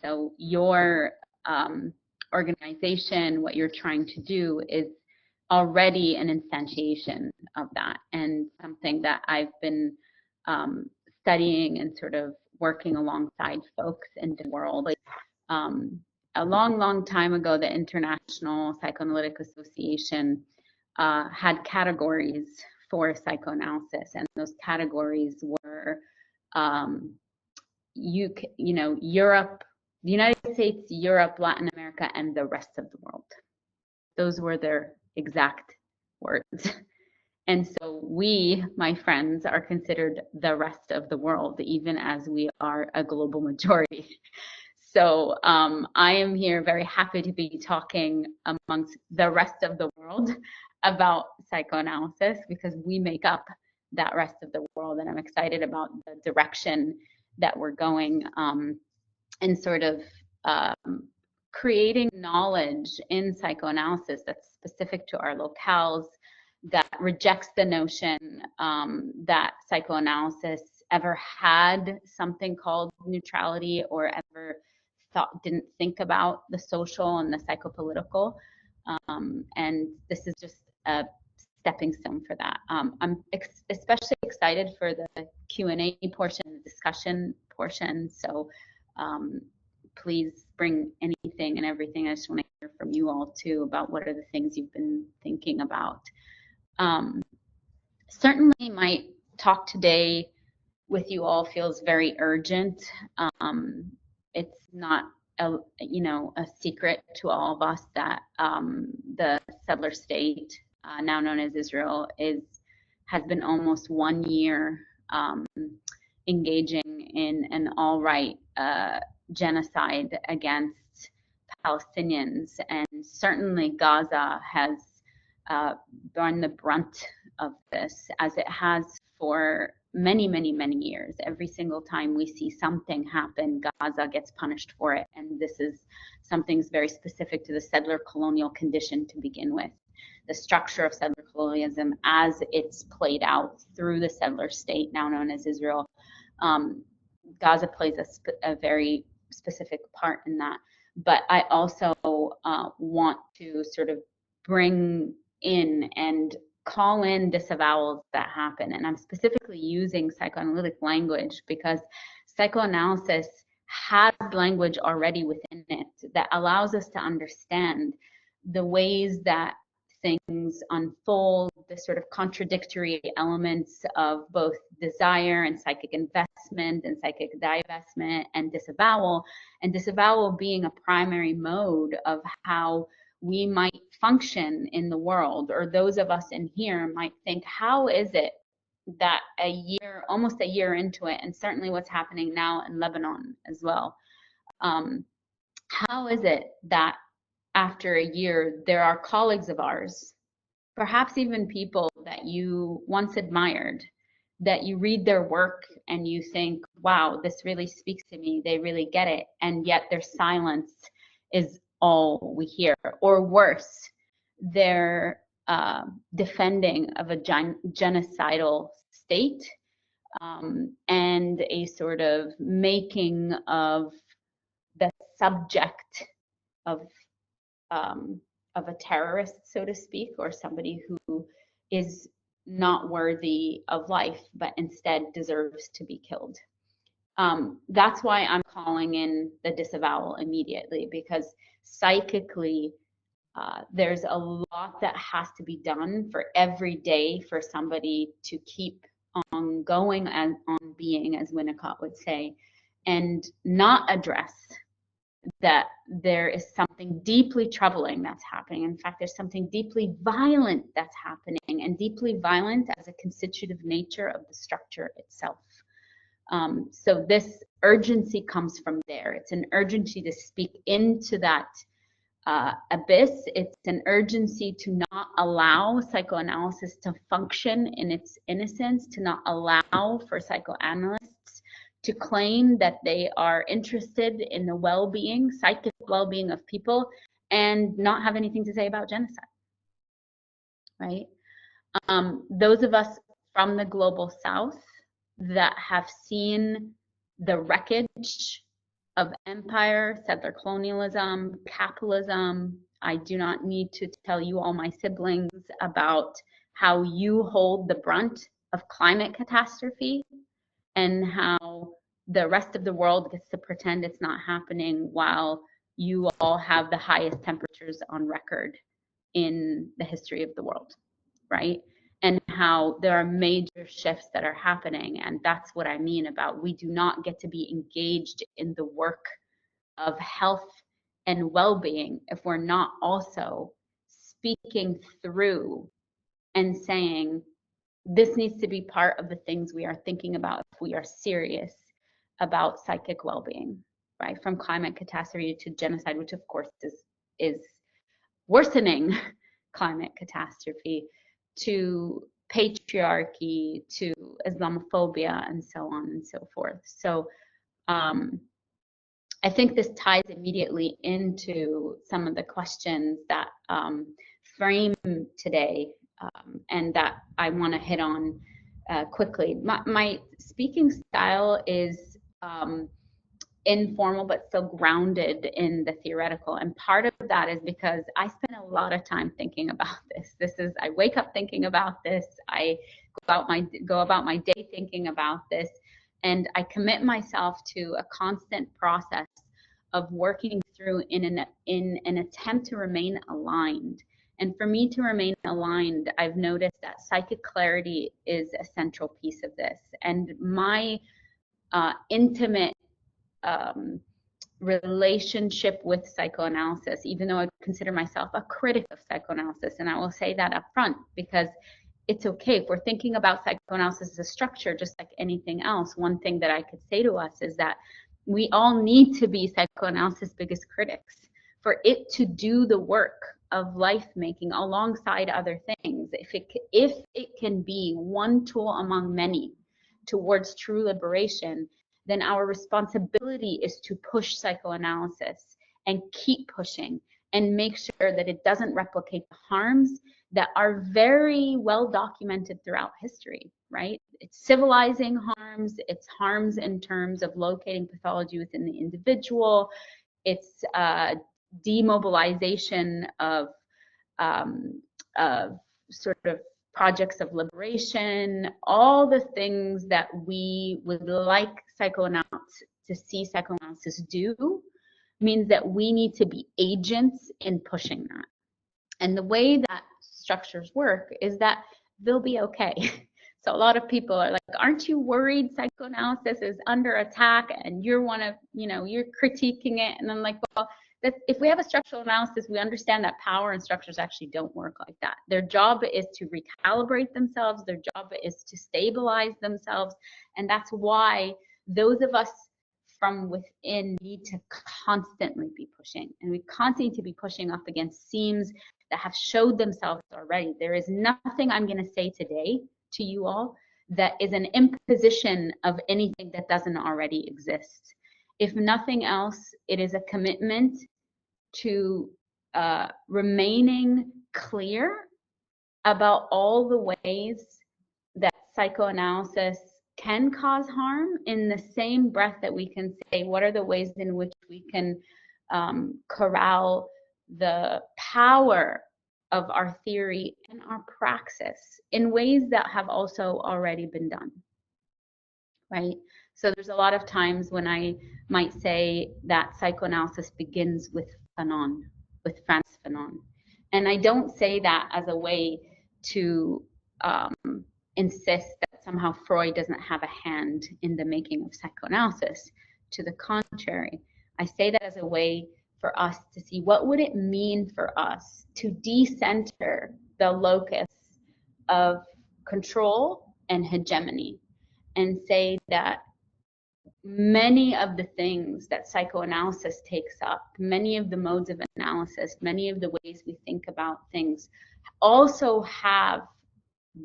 so your organization, what you're trying to do is already an instantiation of that, and something that I've been studying and sort of working alongside folks in the world. A long time ago, the International Psychoanalytic Association had categories for psychoanalysis, and those categories were Europe, the United States, Europe, Latin America, and the rest of the world. Those were their exact words. And so we, my friends, are considered the rest of the world, even as we are a global majority. So I am here very happy to be talking amongst the rest of the world about psychoanalysis, because we make up that rest of the world, and I'm excited about the direction that we're going and sort of creating knowledge in psychoanalysis that's specific to our locales, that rejects the notion that psychoanalysis ever had something called neutrality, or ever didn't think about the social and the psychopolitical. And this is just a stepping stone for that. I'm especially excited for the Q&A portion, the discussion portion. So please bring anything and everything. I just want to hear from you all too about what are the things you've been thinking about. Certainly my talk today with you all feels very urgent. It's not a secret to all of us that the settler state, now known as Israel, has been almost 1 year engaging in an all-right genocide against Palestinians, and certainly Gaza has borne the brunt of this, as it has for many years. Every single time we see something happen, Gaza gets punished for it, and this is something very specific to the settler colonial condition to begin with. The structure of settler colonialism as it's played out through the settler state, now known as Israel. Gaza plays a very specific part in that. But I also want to sort of bring in and call in disavowals that happen. And I'm specifically using psychoanalytic language because psychoanalysis has language already within it that allows us to understand the ways that things unfold, the sort of contradictory elements of both desire and psychic investment and psychic divestment and disavowal being a primary mode of how we might function in the world. Or those of us in here might think, how is it that almost a year into it, and certainly what's happening now in Lebanon as well, how is it that after a year, there are colleagues of ours, perhaps even people that you once admired, that you read their work and you think, wow, this really speaks to me, they really get it, and yet their silence is all we hear. Or worse, they're defending of a genocidal state and a sort of making of the subject of a terrorist, so to speak, or somebody who is not worthy of life, but instead deserves to be killed. That's why I'm calling in the disavowal immediately, because psychically, there's a lot that has to be done for every day for somebody to keep on going and on being, as Winnicott would say, and not address that there is something deeply troubling that's happening. In fact, there's something deeply violent that's happening, and deeply violent as a constitutive nature of the structure itself. So this urgency comes from there. It's an urgency to speak into that abyss. It's an urgency to not allow psychoanalysis to function in its innocence, to not allow for psychoanalysts to claim that they are interested in the well-being, psychic well-being of people, and not have anything to say about genocide, right? Those of us from the global south that have seen the wreckage of empire, settler colonialism, capitalism. I do not need to tell you, all my siblings, about how you hold the brunt of climate catastrophe and how the rest of the world gets to pretend it's not happening while you all have the highest temperatures on record in the history of the world, right? And how there are major shifts that are happening. And that's what I mean about we do not get to be engaged in the work of health and well-being if we're not also speaking through and saying, this needs to be part of the things we are thinking about if we are serious about psychic well-being, right? From climate catastrophe to genocide, which of course is worsening climate catastrophe, to patriarchy, to Islamophobia, and so on and so forth. So I think this ties immediately into some of the questions that frame today and that I want to hit on quickly. My speaking style is informal but still grounded in the theoretical, and part of that is because I spend a lot of time thinking about this. I wake up thinking about this. I go about my day thinking about this, and I commit myself to a constant process of working through in an attempt to remain aligned. And for me to remain aligned, I've noticed that psychic clarity is a central piece of this. And my intimate relationship with psychoanalysis, even though I consider myself a critic of psychoanalysis, and I will say that up front because it's okay. If we're thinking about psychoanalysis as a structure, just like anything else, one thing that I could say to us is that we all need to be psychoanalysis' biggest critics for it to do the work of life making alongside other things. If it can be one tool among many towards true liberation, then our responsibility is to push psychoanalysis and keep pushing and make sure that it doesn't replicate the harms that are very well documented throughout history, right? It's civilizing harms, it's harms in terms of locating pathology within the individual, it's demobilization of sort of projects of liberation, all the things that we would like psychoanalysis to see psychoanalysis do means that we need to be agents in pushing that. And the way that structures work is that they'll be okay. So a lot of people are like, aren't you worried psychoanalysis is under attack and you're you're critiquing it? And I'm like, well, if we have a structural analysis, we understand that power and structures actually don't work like that. Their job is to recalibrate themselves. Their job is to stabilize themselves. And that's why those of us from within need to constantly be pushing. And we constantly need to be pushing up against seams that have showed themselves already. There is nothing I'm going to say today to you all that is an imposition of anything that doesn't already exist. If nothing else, it is a commitment to remaining clear about all the ways that psychoanalysis can cause harm, in the same breath that we can say, what are the ways in which we can corral the power of our theory and our praxis in ways that have also already been done, right? So there's a lot of times when I might say that psychoanalysis begins with Fanon, with Frantz Fanon. And I don't say that as a way to insist that somehow Freud doesn't have a hand in the making of psychoanalysis. To the contrary, I say that as a way for us to see what would it mean for us to decenter the locus of control and hegemony, and say that many of the things that psychoanalysis takes up, many of the modes of analysis, many of the ways we think about things also have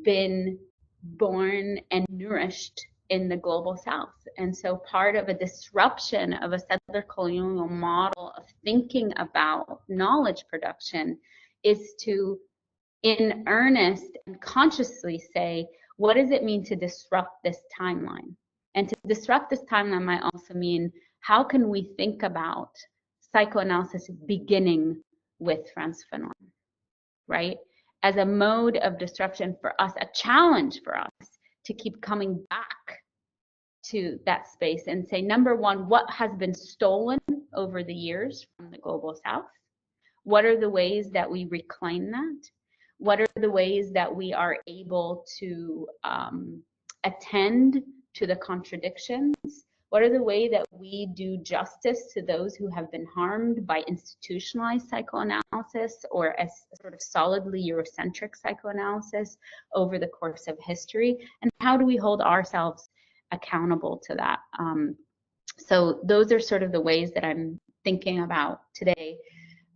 been born and nourished in the global south. And so part of a disruption of a settler colonial model of thinking about knowledge production is to, in earnest and consciously say, what does it mean to disrupt this timeline? And to disrupt this timeline might also mean, how can we think about psychoanalysis beginning with Frantz Fanon, right? As a mode of disruption for us, a challenge for us to keep coming back to that space and say, number one, what has been stolen over the years from the global South? What are the ways that we reclaim that? What are the ways that we are able to attend to the contradictions? What are the ways that we do justice to those who have been harmed by institutionalized psychoanalysis or a sort of solidly Eurocentric psychoanalysis over the course of history? And how do we hold ourselves accountable to that? So those are sort of the ways that I'm thinking about today.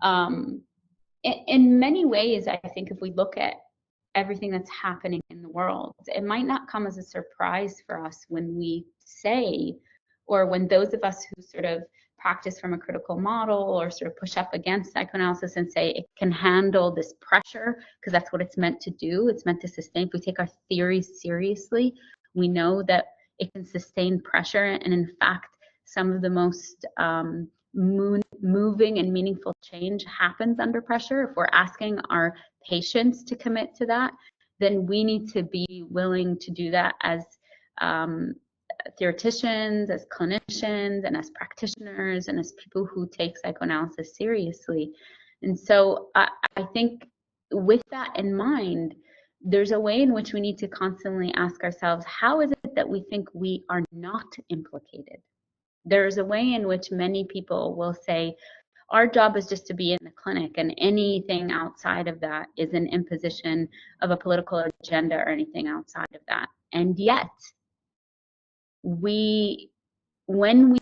In many ways, I think if we look at everything that's happening in the world, it might not come as a surprise for us when we say, or when those of us who sort of practice from a critical model or sort of push up against psychoanalysis and say it can handle this pressure, because that's what it's meant to do. It's meant to sustain. If we take our theories seriously, we know that it can sustain pressure. And in fact, some of the most moving and meaningful change happens under pressure. If we're asking our patients to commit to that, then we need to be willing to do that as theoreticians, as clinicians, and as practitioners, and as people who take psychoanalysis seriously. And so I think with that in mind, there's a way in which we need to constantly ask ourselves, how is it that we think we are not implicated? There's a way in which many people will say, our job is just to be in the clinic, and anything outside of that is an imposition of a political agenda or anything outside of that. And yet, when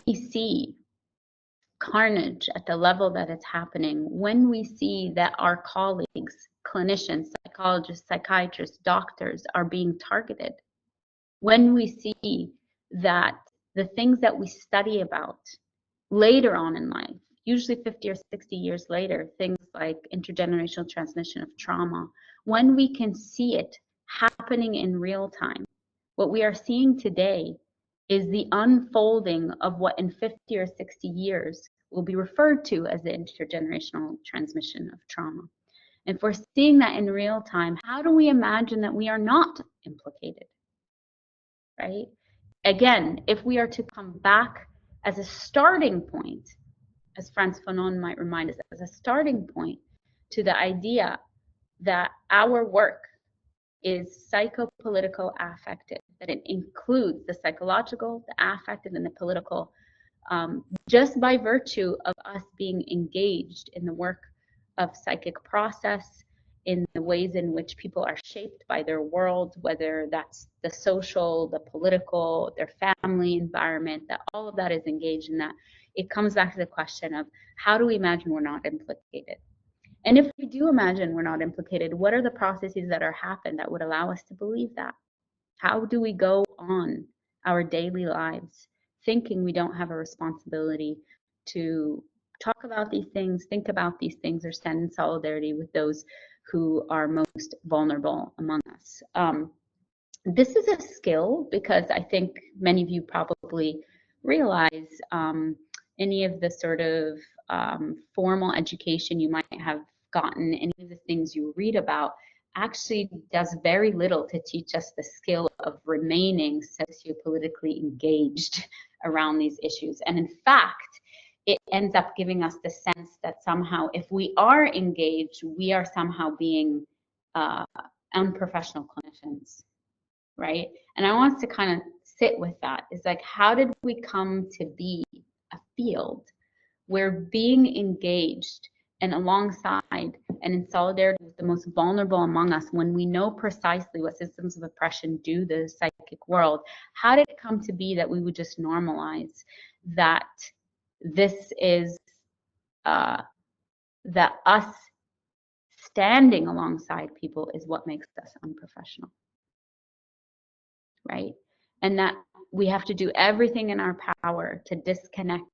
we see carnage at the level that it's happening, when we see that our colleagues, clinicians, psychologists, psychiatrists, doctors are being targeted, when we see that the things that we study about later on in life, usually 50 or 60 years later, things like intergenerational transmission of trauma, when we can see it happening in real time, what we are seeing today is the unfolding of what in 50 or 60 years will be referred to as the intergenerational transmission of trauma. And if we're seeing that in real time, how do we imagine that we are not implicated, right? Again, if we are to come back as a starting point, as Frantz Fanon might remind us, as a starting point to the idea that our work is psychopolitical affective, that it includes the psychological, the affective, and the political, just by virtue of us being engaged in the work of psychic process, in the ways in which people are shaped by their world, whether that's the social, the political, their family environment, that all of that is engaged in that. It comes back to the question of, how do we imagine we're not implicated? And if we do imagine we're not implicated, what are the processes that are happening that would allow us to believe that? How do we go on our daily lives thinking we don't have a responsibility to talk about these things, think about these things, or stand in solidarity with those who are most vulnerable among us? This is a skill, because I think many of you probably realize any of the sort of formal education you might have gotten, any of the things you read about, actually does very little to teach us the skill of remaining sociopolitically engaged around these issues. And in fact, it ends up giving us the sense that somehow, if we are engaged, we are somehow being unprofessional clinicians, right? And I want us to kind of sit with that. It's like, how did we come to be a field where being engaged and alongside and in solidarity with the most vulnerable among us, when we know precisely what systems of oppression do to the psychic world, how did it come to be that we would just normalize that this is that us standing alongside people is what makes us unprofessional, right? And that we have to do everything in our power to disconnect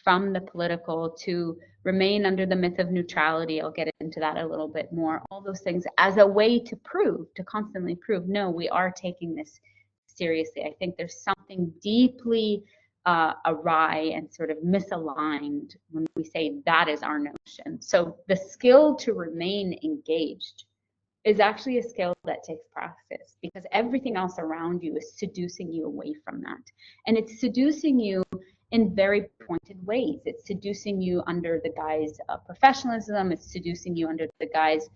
from the political, to remain under the myth of neutrality. I'll get into that a little bit more. All those things as a way to prove, to constantly prove, no, we are taking this seriously. I think there's something deeply awry and sort of misaligned when we say that is our notion. So the skill to remain engaged is actually a skill that takes practice, because everything else around you is seducing you away from that. And it's seducing you in very pointed ways. It's seducing you under the guise of professionalism. It's seducing you under the guise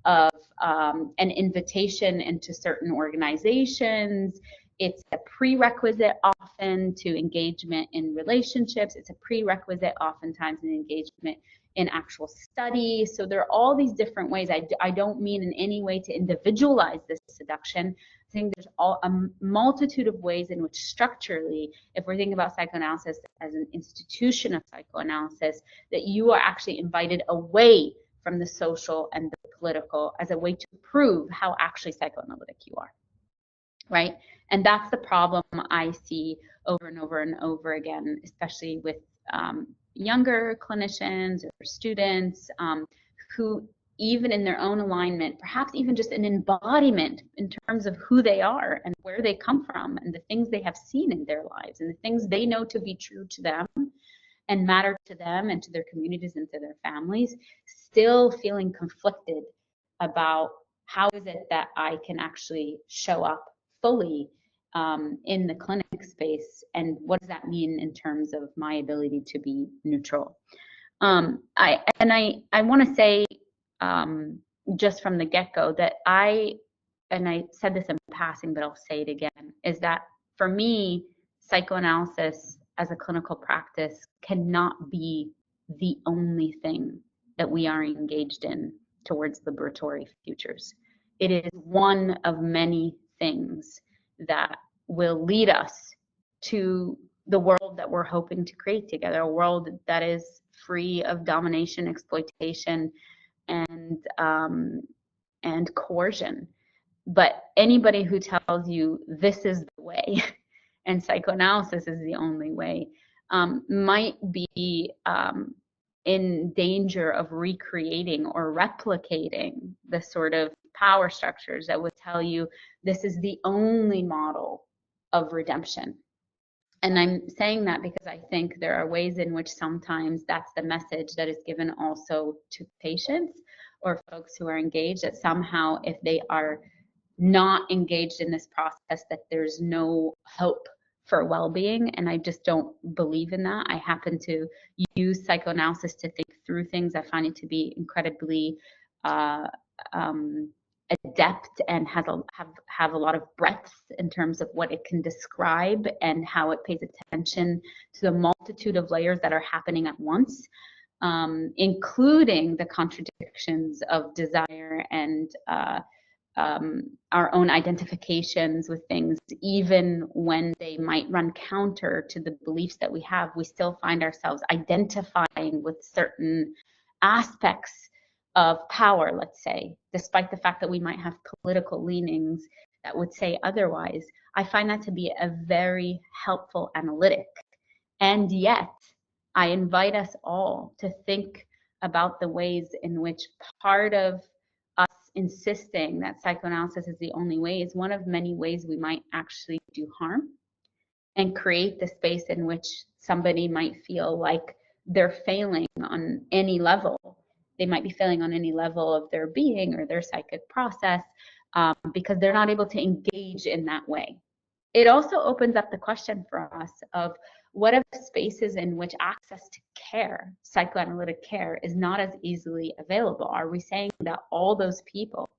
of an invitation into certain organizations. It's a prerequisite often to engagement in relationships. It's a prerequisite oftentimes in engagement in actual study. So there are all these different ways. I don't mean in any way to individualize this seduction. I think there's a multitude of ways in which structurally, if we're thinking about psychoanalysis as an institution of psychoanalysis, that you are actually invited away from the social and the political as a way to prove how actually psychoanalytic you are, right? And that's the problem I see over and over and over again, especially with younger clinicians or students who, even in their own alignment, perhaps even just an embodiment in terms of who they are and where they come from and the things they have seen in their lives and the things they know to be true to them and matter to them and to their communities and to their families, still feeling conflicted about how is it that I can actually show up fully in the clinic space, and what does that mean in terms of my ability to be neutral. I want to say just from the get-go that I said this in passing, but I'll say it again, is that for me, psychoanalysis as a clinical practice cannot be the only thing that we are engaged in towards liberatory futures. It is one of many things that will lead us to the world that we're hoping to create together, a world that is free of domination, exploitation, and coercion. But anybody who tells you this is the way and psychoanalysis is the only way might be in danger of recreating or replicating the sort of power structures that would tell you this is the only model of redemption. And I'm saying that because I think there are ways in which sometimes that's the message that is given also to patients or folks who are engaged, that somehow if they are not engaged in this process, that there's no hope for well-being. And I just don't believe in that. I happen to use psychoanalysis to think through things. I find it to be incredibly adept and have a lot of breadth in terms of what it can describe and how it pays attention to the multitude of layers that are happening at once, including the contradictions of desire and our own identifications with things. Even when they might run counter to the beliefs that we have, we still find ourselves identifying with certain aspects of power, let's say, despite the fact that we might have political leanings that would say otherwise. I find that to be a very helpful analytic. And yet, I invite us all to think about the ways in which part of us insisting that psychoanalysis is the only way is one of many ways we might actually do harm and create the space in which somebody might feel like they're failing on any level. They might be failing on any level of their being or their psychic process because they're not able to engage in that way. It also opens up the question for us of what if spaces in which access to care, psychoanalytic care, is not as easily available? Are we saying that all those people,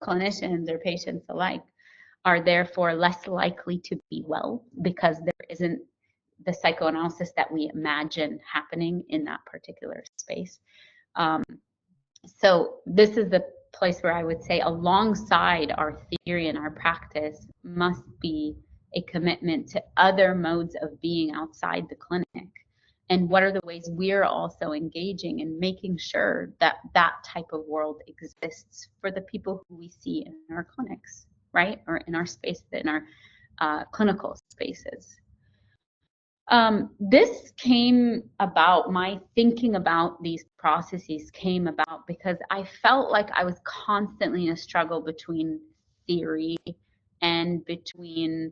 clinicians or patients alike, are therefore less likely to be well because there isn't the psychoanalysis that we imagine happening in that particular space? So this is the place where I would say alongside our theory and our practice must be a commitment to other modes of being outside the clinic. And what are the ways we're also engaging in making sure that that type of world exists for the people who we see in our clinics, right? Or in our space, in our clinical spaces. This came about, my thinking about these processes came about because I felt like I was constantly in a struggle between theory and between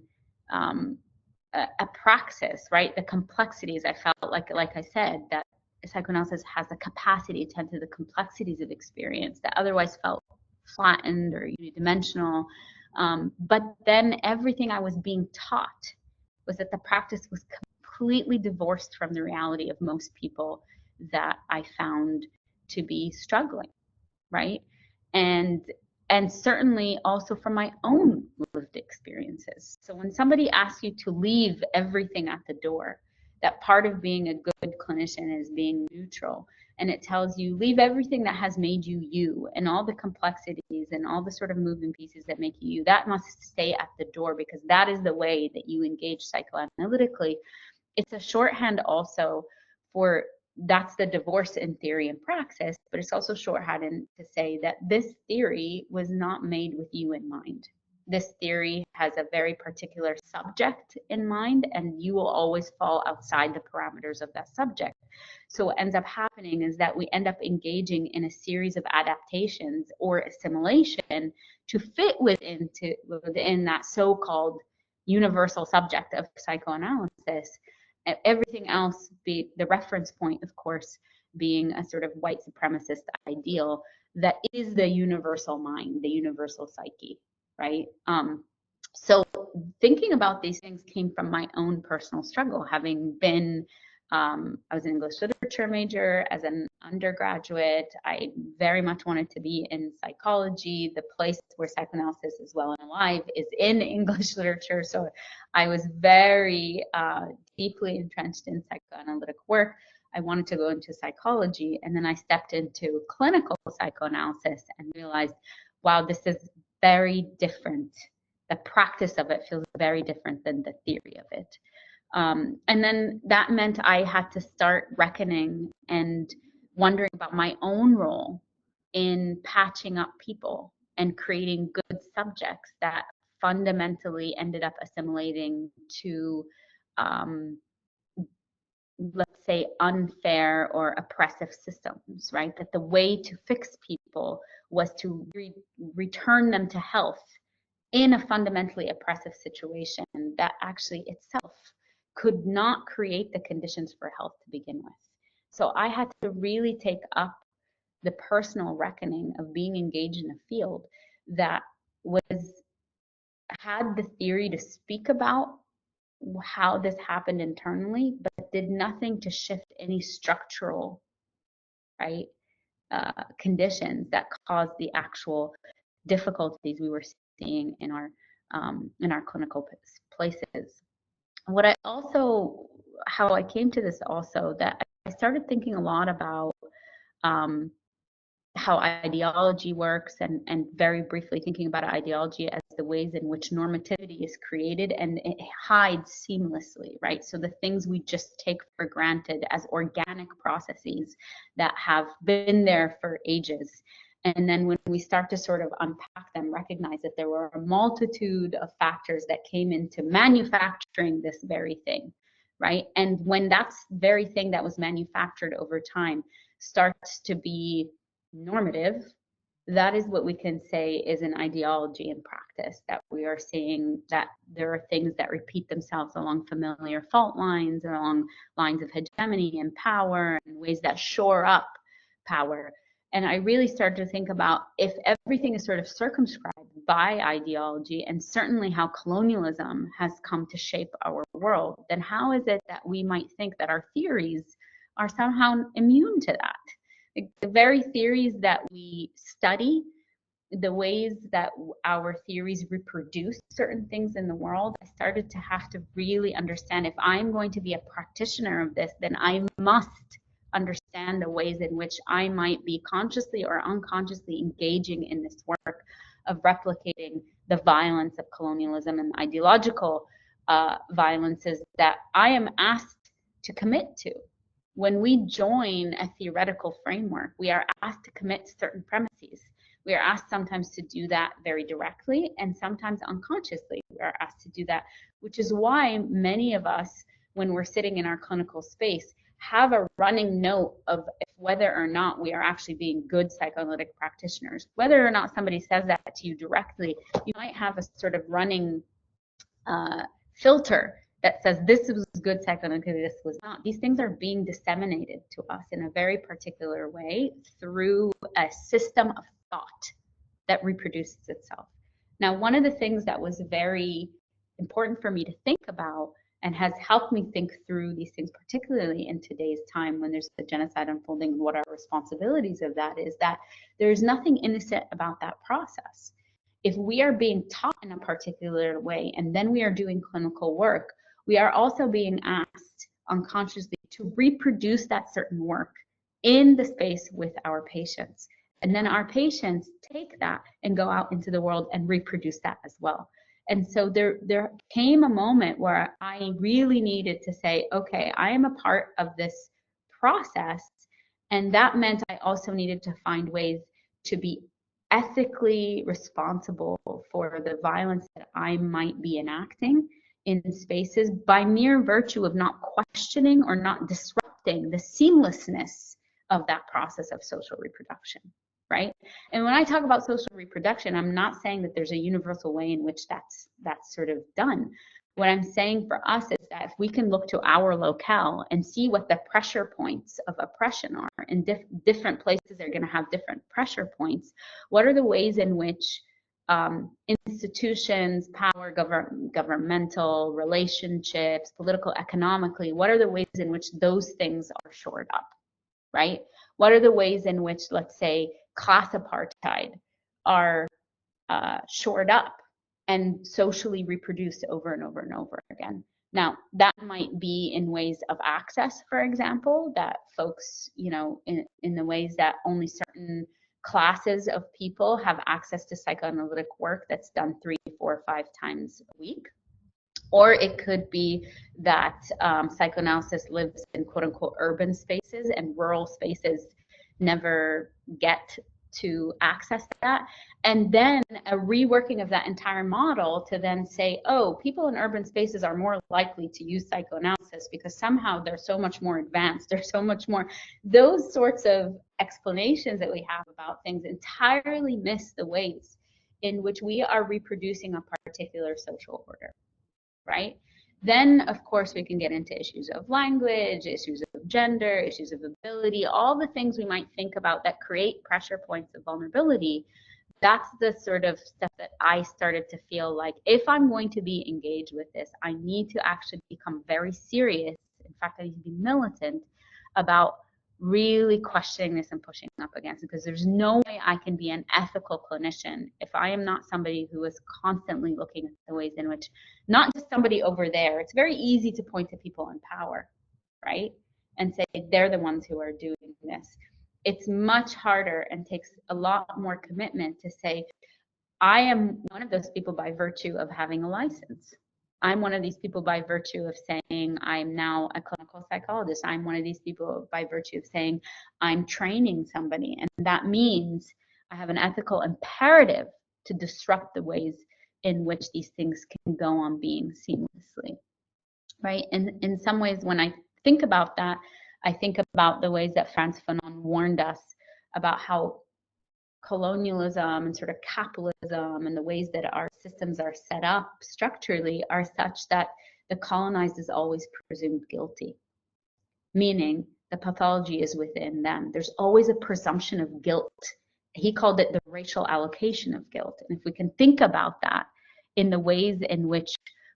a praxis, right? The complexities, I felt like I said, that psychoanalysis has the capacity to tend to the complexities of experience that otherwise felt flattened or unidimensional. But then everything I was being taught was that the practice was completely divorced from the reality of most people that I found to be struggling, right? And certainly also from my own lived experiences. So when somebody asks you to leave everything at the door, that part of being a good clinician is being neutral. And it tells you, leave everything that has made you you, and all the complexities and all the sort of moving pieces that make you you, that must stay at the door, because that is the way that you engage psychoanalytically. It's a shorthand also for, that's the divorce in theory and praxis, but it's also shorthand to say that this theory was not made with you in mind. This theory has a very particular subject in mind, and you will always fall outside the parameters of that subject. So what ends up happening is that we end up engaging in a series of adaptations or assimilation to fit within that so-called universal subject of psychoanalysis. Everything else, be the reference point, of course, being a sort of white supremacist ideal that is the universal mind, the universal psyche, right? So thinking about these things came from my own personal struggle, having been, I was an English literature major as an undergraduate. I very much wanted to be in psychology. The place where psychoanalysis is well and alive is in English literature. So I was very deeply entrenched in psychoanalytic work. I wanted to go into psychology, and then I stepped into clinical psychoanalysis and realized, wow, this is very different. The practice of it feels very different than the theory of it. And then that meant I had to start reckoning and wondering about my own role in patching up people and creating good subjects that fundamentally ended up assimilating to, let's say, unfair or oppressive systems, right? That the way to fix people was to return them to health in a fundamentally oppressive situation that actually itself could not create the conditions for health to begin with. So I had to really take up the personal reckoning of being engaged in a field that had the theory to speak about how this happened internally, but did nothing to shift any structural, right, conditions that caused the actual difficulties we were seeing in our clinical places. What I also, how I came to this also, that I started thinking a lot about how ideology works, and very briefly thinking about ideology as the ways in which normativity is created and it hides seamlessly, right? So the things we just take for granted as organic processes that have been there for ages. And then when we start to sort of unpack them, recognize that there were a multitude of factors that came into manufacturing this very thing, right? And when that very thing that was manufactured over time starts to be normative, that is what we can say is an ideology in practice, that we are seeing that there are things that repeat themselves along familiar fault lines, along lines of hegemony and power, and ways that shore up power. And I really started to think about, if everything is sort of circumscribed by ideology, and certainly how colonialism has come to shape our world, then how is it that we might think that our theories are somehow immune to that? The very theories that we study, the ways that our theories reproduce certain things in the world, I started to have to really understand, if I'm going to be a practitioner of this, then I must understand the ways in which I might be consciously or unconsciously engaging in this work of replicating the violence of colonialism and ideological violences that I am asked to commit to. When we join a theoretical framework, we are asked to commit to certain premises. We are asked sometimes to do that very directly, and sometimes unconsciously we are asked to do that, which is why many of us, when we're sitting in our clinical space, have a running note of whether or not we are actually being good psychoanalytic practitioners. Whether or not somebody says that to you directly, you might have a sort of running filter that says this was good psychoanalytically, this was not. These things are being disseminated to us in a very particular way through a system of thought that reproduces itself. Now, one of the things that was very important for me to think about and has helped me think through these things, particularly in today's time when there's the genocide unfolding, what our responsibilities of that is, that there's nothing innocent about that process. If we are being taught in a particular way and then we are doing clinical work, we are also being asked unconsciously to reproduce that certain work in the space with our patients. And then our patients take that and go out into the world and reproduce that as well. And so there came a moment where I really needed to say, okay, I am a part of this process. And that meant I also needed to find ways to be ethically responsible for the violence that I might be enacting in spaces by mere virtue of not questioning or not disrupting the seamlessness of that process of social reproduction, right? And when I talk about social reproduction, I'm not saying that there's a universal way in which that's sort of done. What I'm saying for us is that if we can look to our locale and see what the pressure points of oppression are, and different places are going to have different pressure points, what are the ways in which institutions, power, governmental relationships, political, economically, what are the ways in which those things are shored up, right? What are the ways in which, let's say, class apartheid are shored up and socially reproduced over and over and over again? Now, that might be in ways of access, for example, that folks, you know, in the ways that only certain classes of people have access to psychoanalytic work that's done 3, 4, 5 times a week. Or it could be that psychoanalysis lives in quote unquote urban spaces and rural spaces never get to access that. And then a reworking of that entire model to then say, oh, people in urban spaces are more likely to use psychoanalysis because somehow they're so much more advanced, they're so much more, those sorts of explanations that we have about things entirely miss the ways in which we are reproducing a particular social order, right? Then, of course, we can get into issues of language, issues of gender, issues of ability, all the things we might think about that create pressure points of vulnerability. That's the sort of stuff that I started to feel like, if I'm going to be engaged with this, I need to actually become very serious. In fact, I need to be militant about really questioning this and pushing up against it, because there's no way I can be an ethical clinician if I am not somebody who is constantly looking at the ways in which, not just somebody over there. It's very easy to point to people in power, right, and say they're the ones who are doing this. It's much harder and takes a lot more commitment to say, I am one of those people by virtue of having a license. I'm one of these people by virtue of saying I'm now a clinical psychologist. I'm one of these people by virtue of saying I'm training somebody. And that means I have an ethical imperative to disrupt the ways in which these things can go on being seamlessly, right? And in some ways, when I think about that, I think about the ways that Frantz Fanon warned us about how colonialism and sort of capitalism and the ways that our systems are set up structurally are such that the colonized is always presumed guilty, meaning the pathology is within them. There's always a presumption of guilt. He called it the racial allocation of guilt. And if we can think about that in the ways in which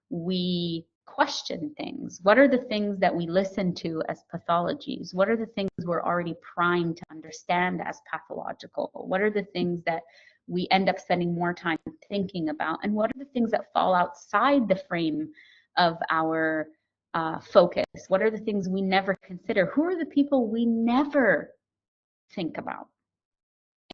we question things, what are the things that we listen to as pathologies? What are the things we're already primed to understand as pathological? What are the things that we end up spending more time thinking about? And what are the things that fall outside the frame of our focus? What are the things we never consider? Who are the people we never think about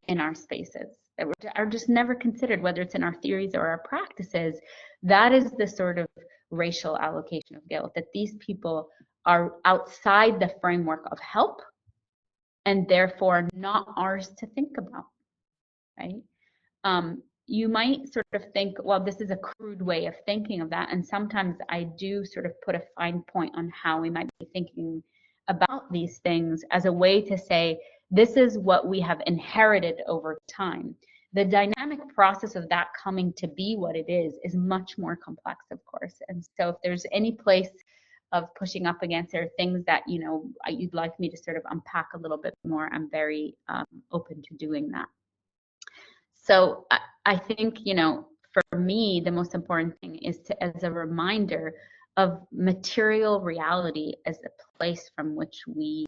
in our spaces that are just never considered, whether it's in our theories or our practices? That is the sort of racial allocation of guilt, that these people are outside the framework of help and therefore not ours to think about, right? You might sort of think, well, this is a crude way of thinking of that, and sometimes I do sort of put a fine point on how we might be thinking about these things as a way to say, this is what we have inherited over time. The dynamic process of that coming to be what it is much more complex, of course. And so if there's any place of pushing up against, or things that, you know, you'd like me to sort of unpack a little bit more, I'm very open to doing that. So I think, you know, for me, the most important thing is to, as a reminder of material reality as a place from which we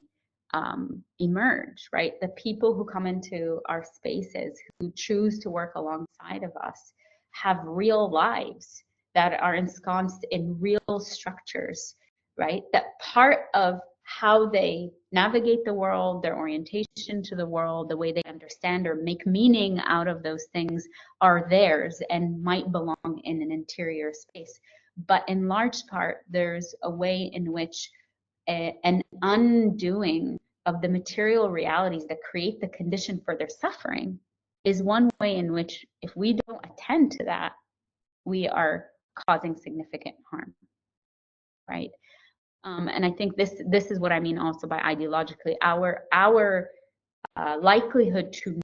emerge, right? The people who come into our spaces, who choose to work alongside of us, have real lives that are ensconced in real structures, right? That part of how they navigate the world, their orientation to the world, the way they understand or make meaning out of those things are theirs and might belong in an interior space. But in large part, there's a way in which an undoing of the material realities that create the condition for their suffering is one way in which, if we don't attend to that, we are causing significant harm, right? And I think this is what I mean also by ideologically. Our likelihood to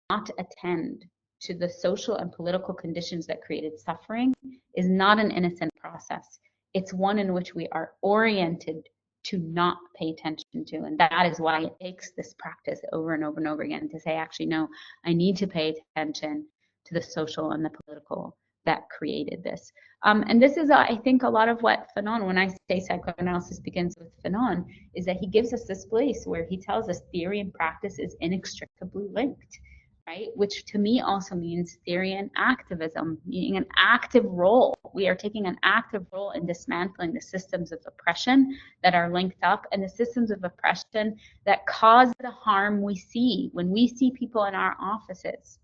not attend to the social and political conditions that created suffering is not an innocent process. It's one in which we are oriented to not pay attention to. And that is why it takes this practice over and over and over again to say, actually, no, I need to pay attention to the social and the political that created this. And this is, I think, a lot of what Fanon, when I say psychoanalysis begins with Fanon, is that he gives us this place where he tells us theory and practice is inextricably linked, right? Which to me also means theory and activism, meaning an active role. We are taking an active role in dismantling the systems of oppression that are linked up, and the systems of oppression that cause the harm we see. When we see people in our offices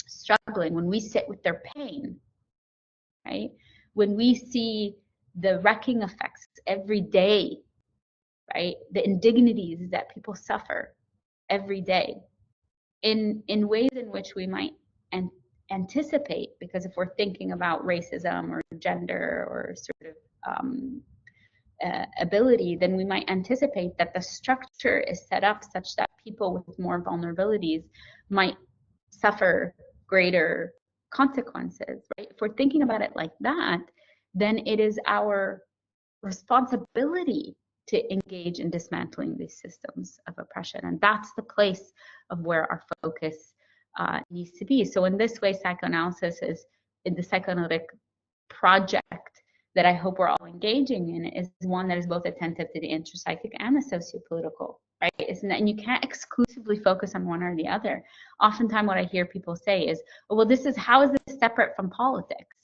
struggling, when we sit with their pain, right? When we see the wrecking effects every day, right? The indignities that people suffer every day in ways in which we might anticipate, because if we're thinking about racism or gender or sort of ability, then we might anticipate that the structure is set up such that people with more vulnerabilities might suffer greater consequences, right? If we're thinking about it like that, then it is our responsibility to engage in dismantling these systems of oppression. And that's the place of where our focus needs to be. So in this way, psychoanalysis is, in the psychoanalytic project that I hope we're all engaging in, is one that is both attentive to the intrapsychic and the sociopolitical, right? And you can't exclusively focus on one or the other. Oftentimes what I hear people say is, oh, well, how is this separate from politics?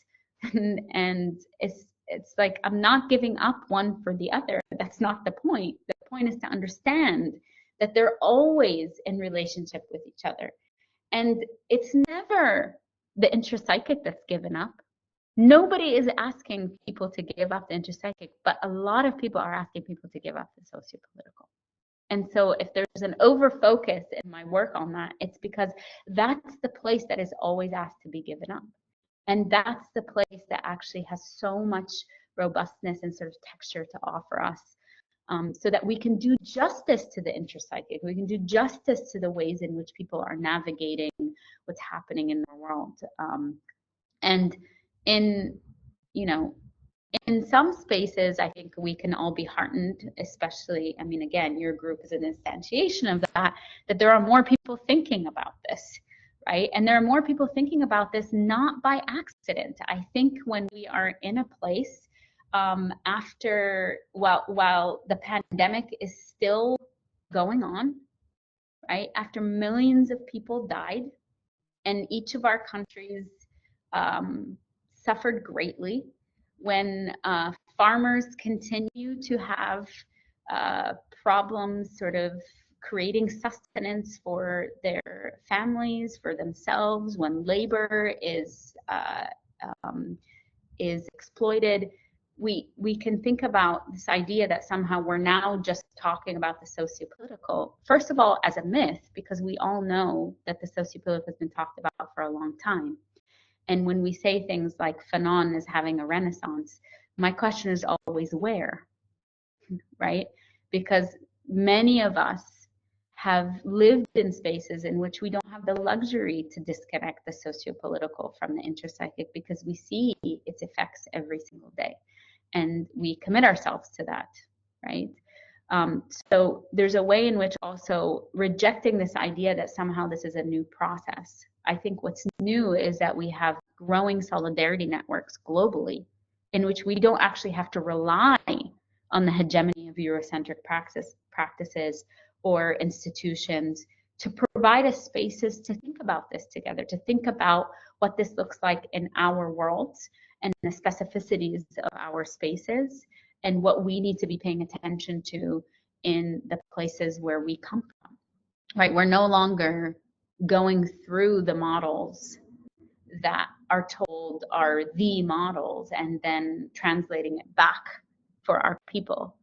And it's like, I'm not giving up one for the other. That's not the point. The point is to understand that they're always in relationship with each other. And it's never the intrapsychic that's given up. Nobody is asking people to give up the intrapsychic, but a lot of people are asking people to give up the sociopolitical. And so if there's an over-focus in my work on that, it's because that's the place that is always asked to be given up. And that's the place that actually has so much robustness and sort of texture to offer us, so that we can do justice to the intrapsychic. We can do justice to the ways in which people are navigating what's happening in the world. And in, you know, in some spaces, I think we can all be heartened, especially, I mean, again, your group is an instantiation of that there are more people thinking about this, right? And there are more people thinking about this not by accident. I think when we are in a place while the pandemic is still going on, right? After millions of people died and each of our countries suffered greatly, when farmers continue to have problems sort of creating sustenance for their families, for themselves, when labor is exploited, we can think about this idea that somehow we're now just talking about the sociopolitical, first of all, as a myth, because we all know that the sociopolitical has been talked about for a long time. And when we say things like Fanon is having a renaissance, my question is always where, right? Because many of us have lived in spaces in which we don't have the luxury to disconnect the socio-political from the interpsychic, because we see its effects every single day, and we commit ourselves to that, right? So there's a way in which also rejecting this idea that somehow this is a new process. I think what's new is that we have growing solidarity networks globally in which we don't actually have to rely on the hegemony of Eurocentric practices or institutions to provide us spaces to think about this together, to think about what this looks like in our worlds and the specificities of our spaces and what we need to be paying attention to in the places where we come from, right? We're no longer going through the models that are told are the models and then translating it back for our people.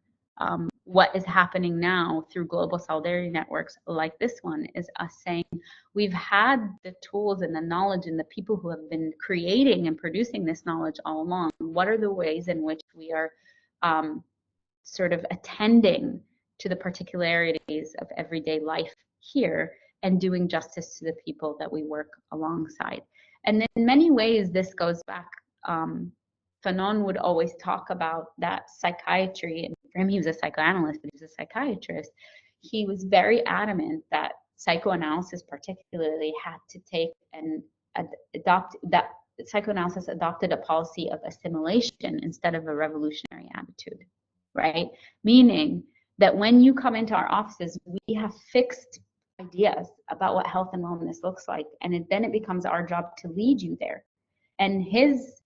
What is happening now through global solidarity networks like this one is us saying we've had the tools and the knowledge and the people who have been creating and producing this knowledge all along. What are the ways in which we are sort of attending to the particularities of everyday life here and doing justice to the people that we work alongside? And in many ways, this goes back. Fanon would always talk about that psychiatry, and for him, he was a psychoanalyst, but he was a psychiatrist. He was very adamant that psychoanalysis particularly had to take and adopt that psychoanalysis adopted a policy of assimilation instead of a revolutionary attitude, right? Meaning that when you come into our offices, we have fixed ideas about what health and wellness looks like, and then it becomes our job to lead you there. And his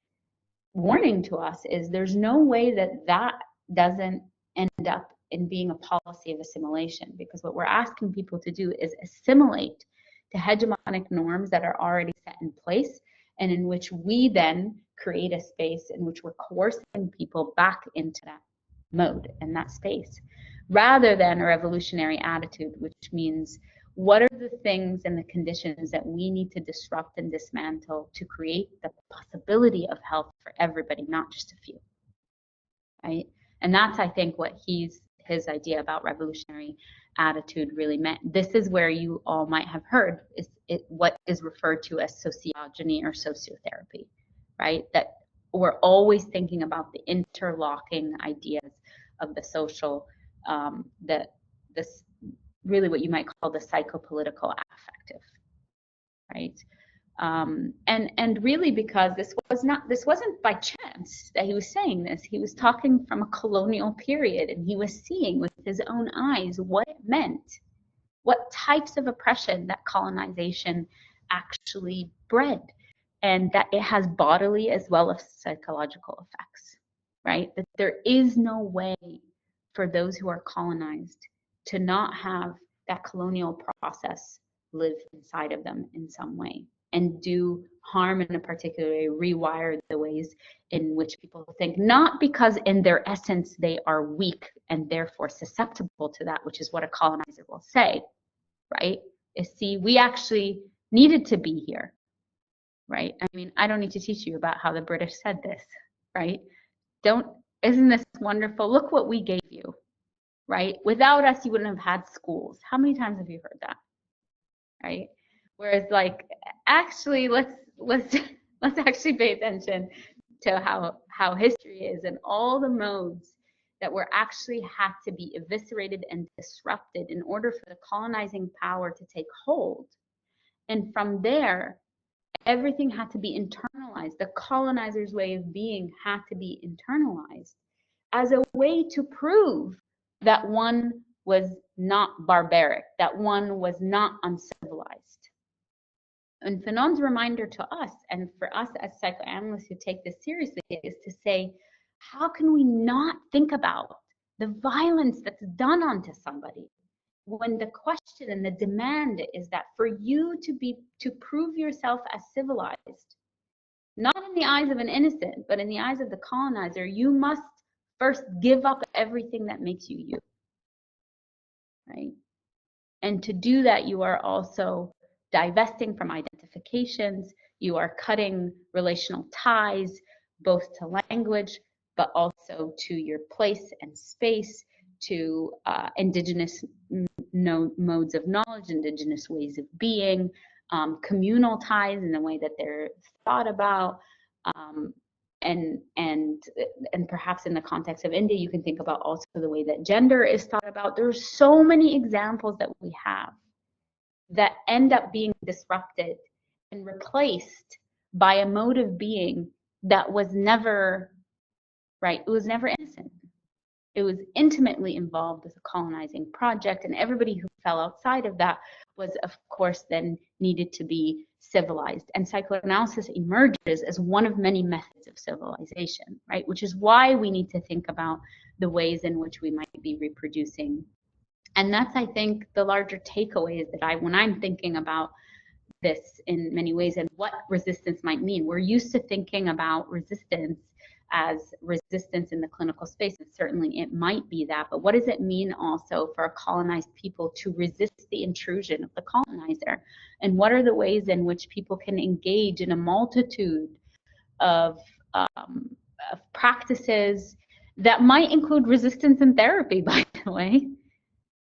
warning to us is there's no way that that doesn't end up in being a policy of assimilation, because what we're asking people to do is assimilate to hegemonic norms that are already set in place, and in which we then create a space in which we're coercing people back into that mode and that space, rather than a revolutionary attitude, which means what are the things and the conditions that we need to disrupt and dismantle to create the possibility of health for everybody, not just a few, right? And that's, I think, what his idea about revolutionary attitude really meant. This is where you all might have heard what is referred to as sociogeny or sociotherapy, right? That we're always thinking about the interlocking ideas of the social, this really what you might call the psychopolitical affective, right? And really, because this wasn't by chance that he was saying this. He was talking from a colonial period, and he was seeing with his own eyes what it meant, what types of oppression that colonization actually bred, and that it has bodily as well as psychological effects, right? That there is no way for those who are colonized to not have that colonial process live inside of them in some way and do harm in a particular way, rewire the ways in which people think, not because in their essence they are weak and therefore susceptible to that, which is what a colonizer will say, right? Is see, we actually needed to be here, right? I mean, I don't need to teach you about how the British said this, right? Isn't this wonderful? Look what we gave you, right? Without us, you wouldn't have had schools. How many times have you heard that, right? Whereas, like, actually, let's actually pay attention to how history is and all the modes that were actually had to be eviscerated and disrupted in order for the colonizing power to take hold. And from there, everything had to be internalized. The colonizer's way of being had to be internalized as a way to prove that one was not barbaric, that one was not uncivilized. And Fanon's reminder to us, and for us as psychoanalysts who take this seriously, is to say, how can we not think about the violence that's done onto somebody when the question and the demand is that for you to prove yourself as civilized, not in the eyes of an innocent, but in the eyes of the colonizer, you must first give up everything that makes you you, right? And to do that, you are also divesting from identifications, you are cutting relational ties, both to language, but also to your place and space, to indigenous modes of knowledge, indigenous ways of being, communal ties in the way that they're thought about, and perhaps in the context of India, you can think about also the way that gender is thought about. There's so many examples that we have that end up being disrupted and replaced by a mode of being that was never, right, it was never innocent. It was intimately involved with a colonizing project, and everybody who fell outside of that was, of course, then needed to be civilized. And psychoanalysis emerges as one of many methods of civilization, right? Which is why we need to think about the ways in which we might be reproducing. And that's, I think, the larger takeaway is that when I'm thinking about this in many ways and what resistance might mean, we're used to thinking about resistance as resistance in the clinical space, and certainly it might be that, but what does it mean also for a colonized people to resist the intrusion of the colonizer? And what are the ways in which people can engage in a multitude of practices that might include resistance and therapy, by the way,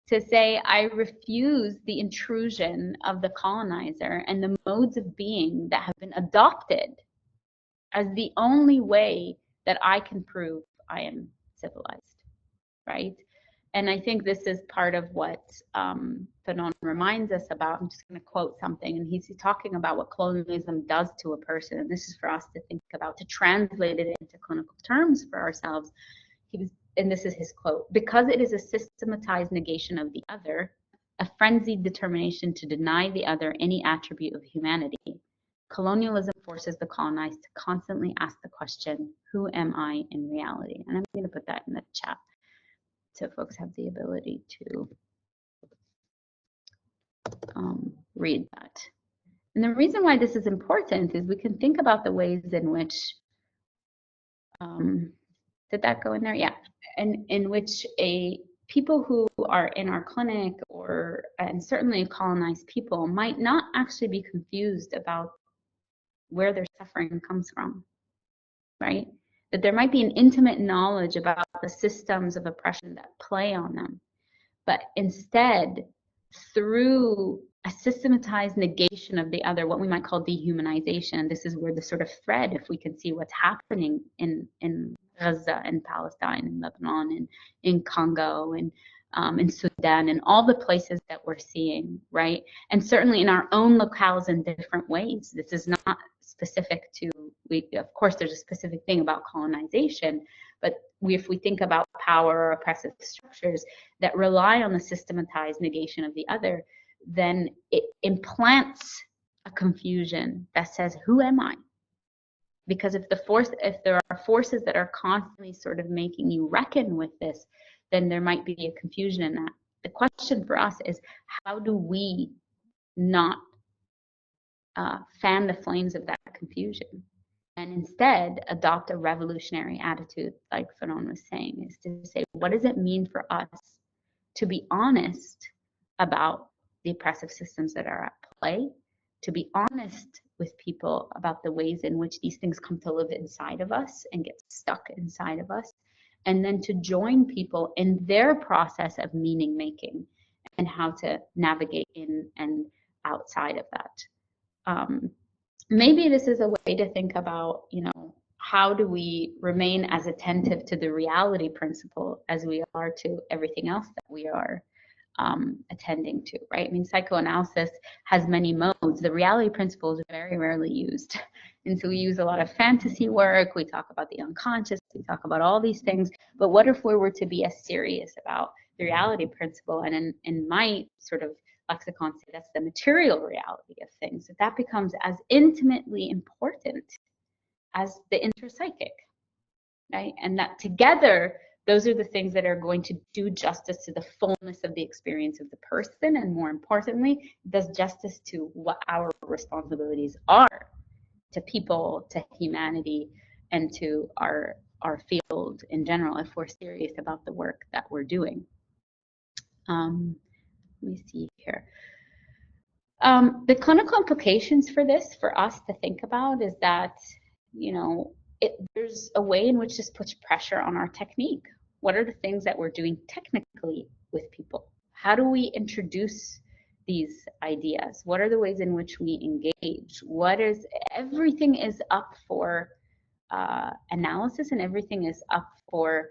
to say, I refuse the intrusion of the colonizer and the modes of being that have been adopted as the only way that I can prove I am civilized, right? And I think this is part of what Fanon reminds us about. I'm just going to quote something, and he's talking about what colonialism does to a person, and this is for us to think about, to translate it into clinical terms for ourselves. And this is his quote: "Because it is a systematized negation of the other, a frenzied determination to deny the other any attribute of humanity, colonialism forces the colonized to constantly ask the question, who am I in reality?" And I'm going to put that in the chat so folks have the ability to read that. And the reason why this is important is we can think about the ways in which, did that go in there? Yeah. And in which people who are in our clinic, and certainly colonized people, might not actually be confused about where their suffering comes from, right? That there might be an intimate knowledge about the systems of oppression that play on them, but instead, through a systematized negation of the other, what we might call dehumanization, this is where the sort of thread, if we can see what's happening in Gaza and Palestine and Lebanon and in Congo and in Sudan and all the places that we're seeing, right? And certainly in our own locales in different ways. This is not specific to, of course, there's a specific thing about colonization, but if we think about power or oppressive structures that rely on the systematized negation of the other, then it implants a confusion that says, who am I? Because if there are forces that are constantly sort of making you reckon with this, then there might be a confusion in that. The question for us is, how do we not fan the flames of that confusion, and instead adopt a revolutionary attitude, like Fanon was saying, is to say, what does it mean for us to be honest about the oppressive systems that are at play, to be honest with people about the ways in which these things come to live inside of us and get stuck inside of us, and then to join people in their process of meaning making and how to navigate in and outside of that. Maybe this is a way to think about, how do we remain as attentive to the reality principle as we are to everything else that we are attending to, right? I mean, psychoanalysis has many modes. The reality principle is very rarely used. And so we use a lot of fantasy work. We talk about the unconscious. We talk about all these things. But what if we were to be as serious about the reality principle? And in my sort of lexicon, say that's the material reality of things. That becomes as intimately important as the interpsychic, right? And that together, those are the things that are going to do justice to the fullness of the experience of the person, and more importantly, does justice to what our responsibilities are to people, to humanity, and to our field in general, if we're serious about the work that we're doing. Let me see here. The clinical implications for this, for us to think about, is that, there's a way in which this puts pressure on our technique. What are the things that we're doing technically with people? How do we introduce these ideas? What are the ways in which we engage? Everything is up for analysis, and everything is up for,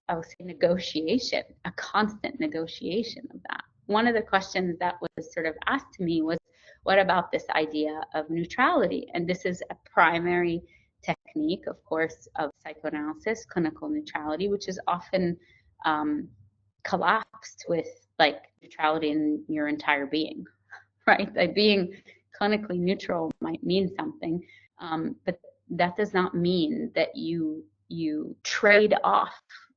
I would say, negotiation, a constant negotiation of that. One of the questions that was sort of asked to me was, what about this idea of neutrality? And this is a primary technique, of course, of psychoanalysis, clinical neutrality, which is often collapsed with like neutrality in your entire being, right? Like being clinically neutral might mean something, but that does not mean that you trade off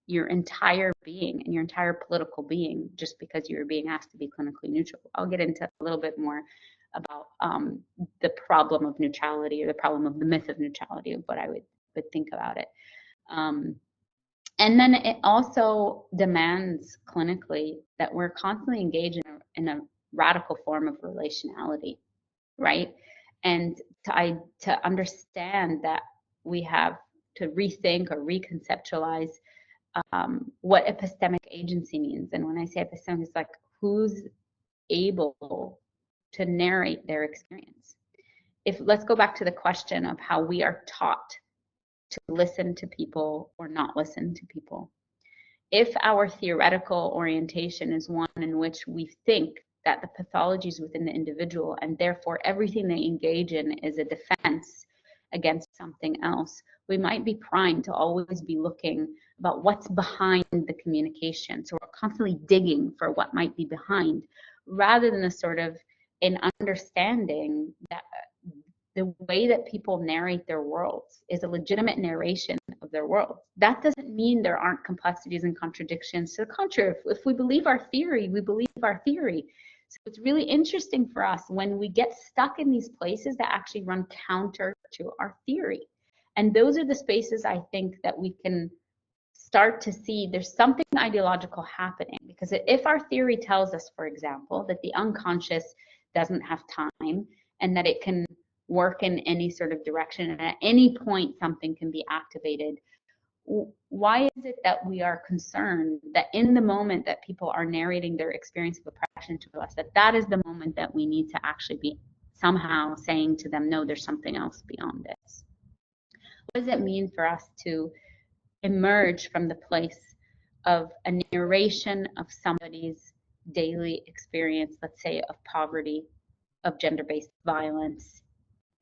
your entire being and your entire political being just because you're being asked to be clinically neutral. I'll get into a little bit more about the problem of neutrality, or the problem of the myth of neutrality, of what I would think about it. And then it also demands clinically that we're constantly engaged in a radical form of relationality, right? And to understand that we have to rethink or reconceptualize what epistemic agency means. And when I say epistemic, it's like who's able to narrate their experience. Let's go back to the question of how we are taught to listen to people or not listen to people. If our theoretical orientation is one in which we think that the pathologies within the individual, and therefore everything they engage in, is a defense against something else, we might be primed to always be looking about what's behind the communication. So we're constantly digging for what might be behind, rather than a sort of an understanding that the way that people narrate their worlds is a legitimate narration of their world. That doesn't mean there aren't complexities and contradictions. To the contrary, if we believe our theory, we believe our theory. So it's really interesting for us when we get stuck in these places that actually run counter to our theory. And those are the spaces I think that we can start to see there's something ideological happening. Because if our theory tells us, for example, that the unconscious doesn't have time and that it can work in any sort of direction, and at any point something can be activated, why is it that we are concerned that in the moment that people are narrating their experience of oppression to us, that is the moment that we need to actually be somehow saying to them, no, there's something else beyond this? What does it mean for us to emerge from the place of a narration of somebody's daily experience, let's say of poverty, of gender-based violence,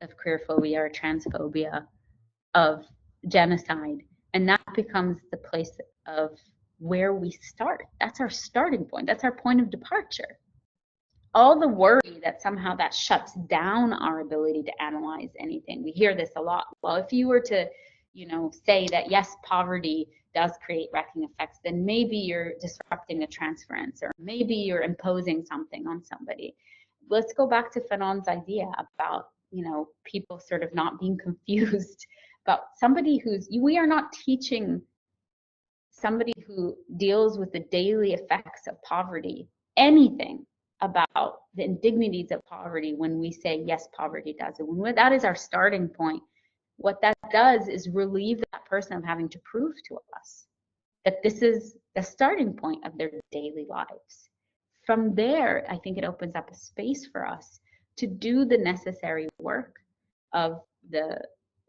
of queerphobia or transphobia, of genocide, and that becomes the place of where we start? That's our starting point. That's our point of departure. All the worry that somehow that shuts down our ability to analyze anything. We hear this a lot. Well, if you were to, say that yes, poverty does create wrecking effects, then maybe you're disrupting a transference, or maybe you're imposing something on somebody. Let's go back to Fanon's idea about people sort of not being confused about somebody we are not teaching somebody who deals with the daily effects of poverty anything about the indignities of poverty when we say, yes, poverty does it. When that is our starting point, what that does is relieve that person of having to prove to us that this is the starting point of their daily lives. From there, I think it opens up a space for us to do the necessary work of the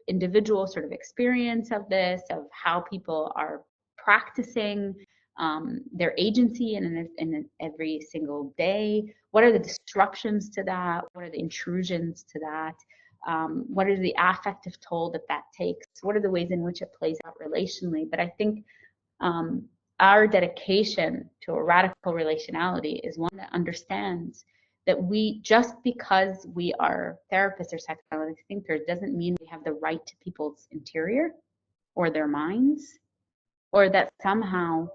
individual sort of experience of this, of how people are practicing their agency in every single day. What are the disruptions to that? What are the intrusions to that? What is the affective toll that takes? What are the ways in which it plays out relationally? But I think our dedication to a radical relationality is one that understands that just because we are therapists or psychoanalytic thinkers doesn't mean we have the right to people's interior or their minds, or that somehow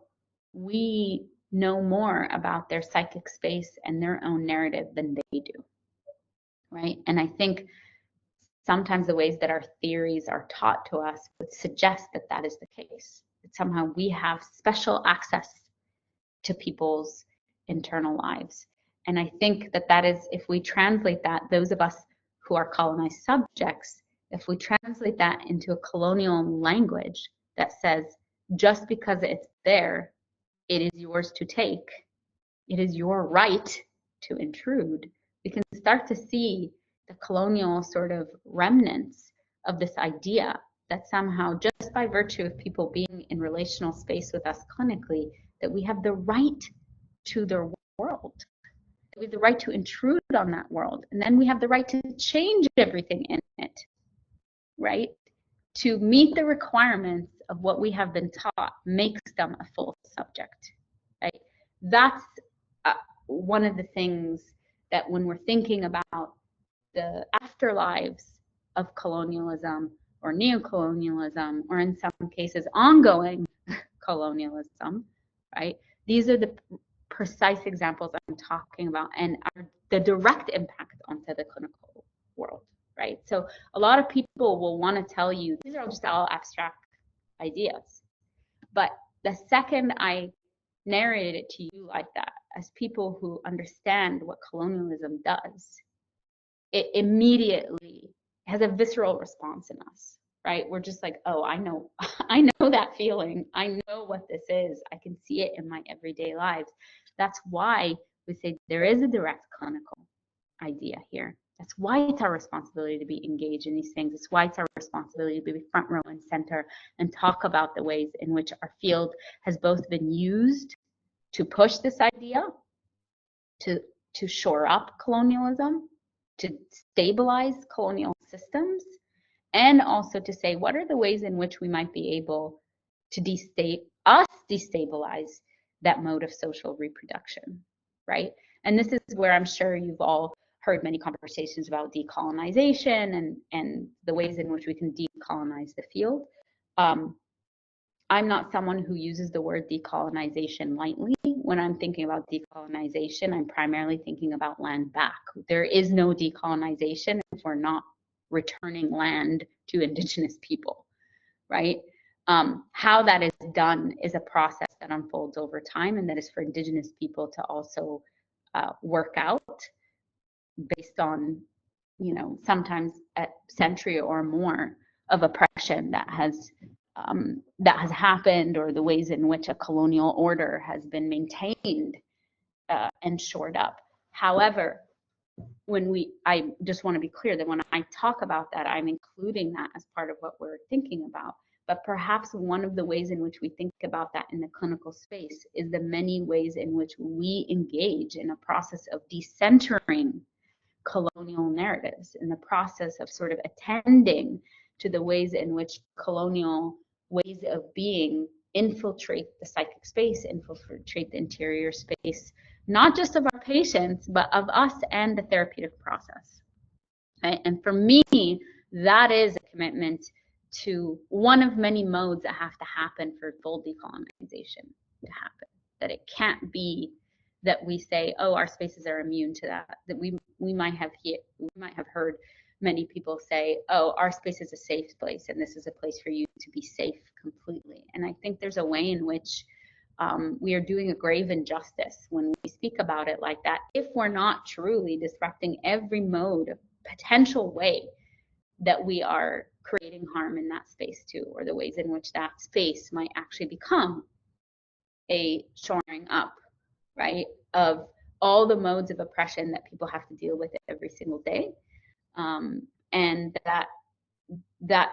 we know more about their psychic space and their own narrative than they do, right? And I think sometimes the ways that our theories are taught to us would suggest that that is the case, that somehow we have special access to people's internal lives. And I think that is, if we translate that, those of us who are colonized subjects, if we translate that into a colonial language that says, just because it's there, it is yours to take, it is your right to intrude, we can start to see the colonial sort of remnants of this idea that somehow, just by virtue of people being in relational space with us clinically, that we have the right to their world. We have the right to intrude on that world. And then we have the right to change everything in it, right? To meet the requirements of what we have been taught makes them a full subject, right? That's one of the things that when we're thinking about the afterlives of colonialism or neocolonialism, or in some cases ongoing colonialism, right? These are the precise examples I'm talking about and are the direct impact onto the clinical world, right? So a lot of people will want to tell you these are just all abstract ideas. But the second I narrated it to you like that, as people who understand what colonialism does, it immediately has a visceral response in us, right? We're just like, oh, I know that feeling. I know what this is. I can see it in my everyday lives. That's why we say there is a direct clinical idea here. That's why it's our responsibility to be engaged in these things. It's why it's our responsibility to be front row and center and talk about the ways in which our field has both been used to push this idea, to shore up colonialism, to stabilize colonial systems, and also to say what are the ways in which we might be able to destabilize that mode of social reproduction, right? And this is where I'm sure you've all heard many conversations about decolonization and the ways in which we can decolonize the field. I'm not someone who uses the word decolonization lightly. When I'm thinking about decolonization, I'm primarily thinking about land back. There is no decolonization if we're not returning land to indigenous people, right? How that is done is a process that unfolds over time, and that is for indigenous people to also work out based on, sometimes a century or more of oppression that has happened, or the ways in which a colonial order has been maintained and shored up. However, I just want to be clear that when I talk about that, I'm including that as part of what we're thinking about. But perhaps one of the ways in which we think about that in the clinical space is the many ways in which we engage in a process of decentering colonial narratives, in the process of sort of attending to the ways in which colonial ways of being infiltrate the psychic space, infiltrate the interior space, not just of our patients, but of us and the therapeutic process. Right? And for me, that is a commitment to one of many modes that have to happen for full decolonization to happen. That it can't be that we say, oh, our spaces are immune to that. That we might have heard many people say, oh, our space is a safe place and this is a place for you to be safe completely. And I think there's a way in which we are doing a grave injustice when we speak about it like that, if we're not truly disrupting every mode of potential way that we are creating harm in that space too, or the ways in which that space might actually become a shoring up, right, of all the modes of oppression that people have to deal with every single day, and that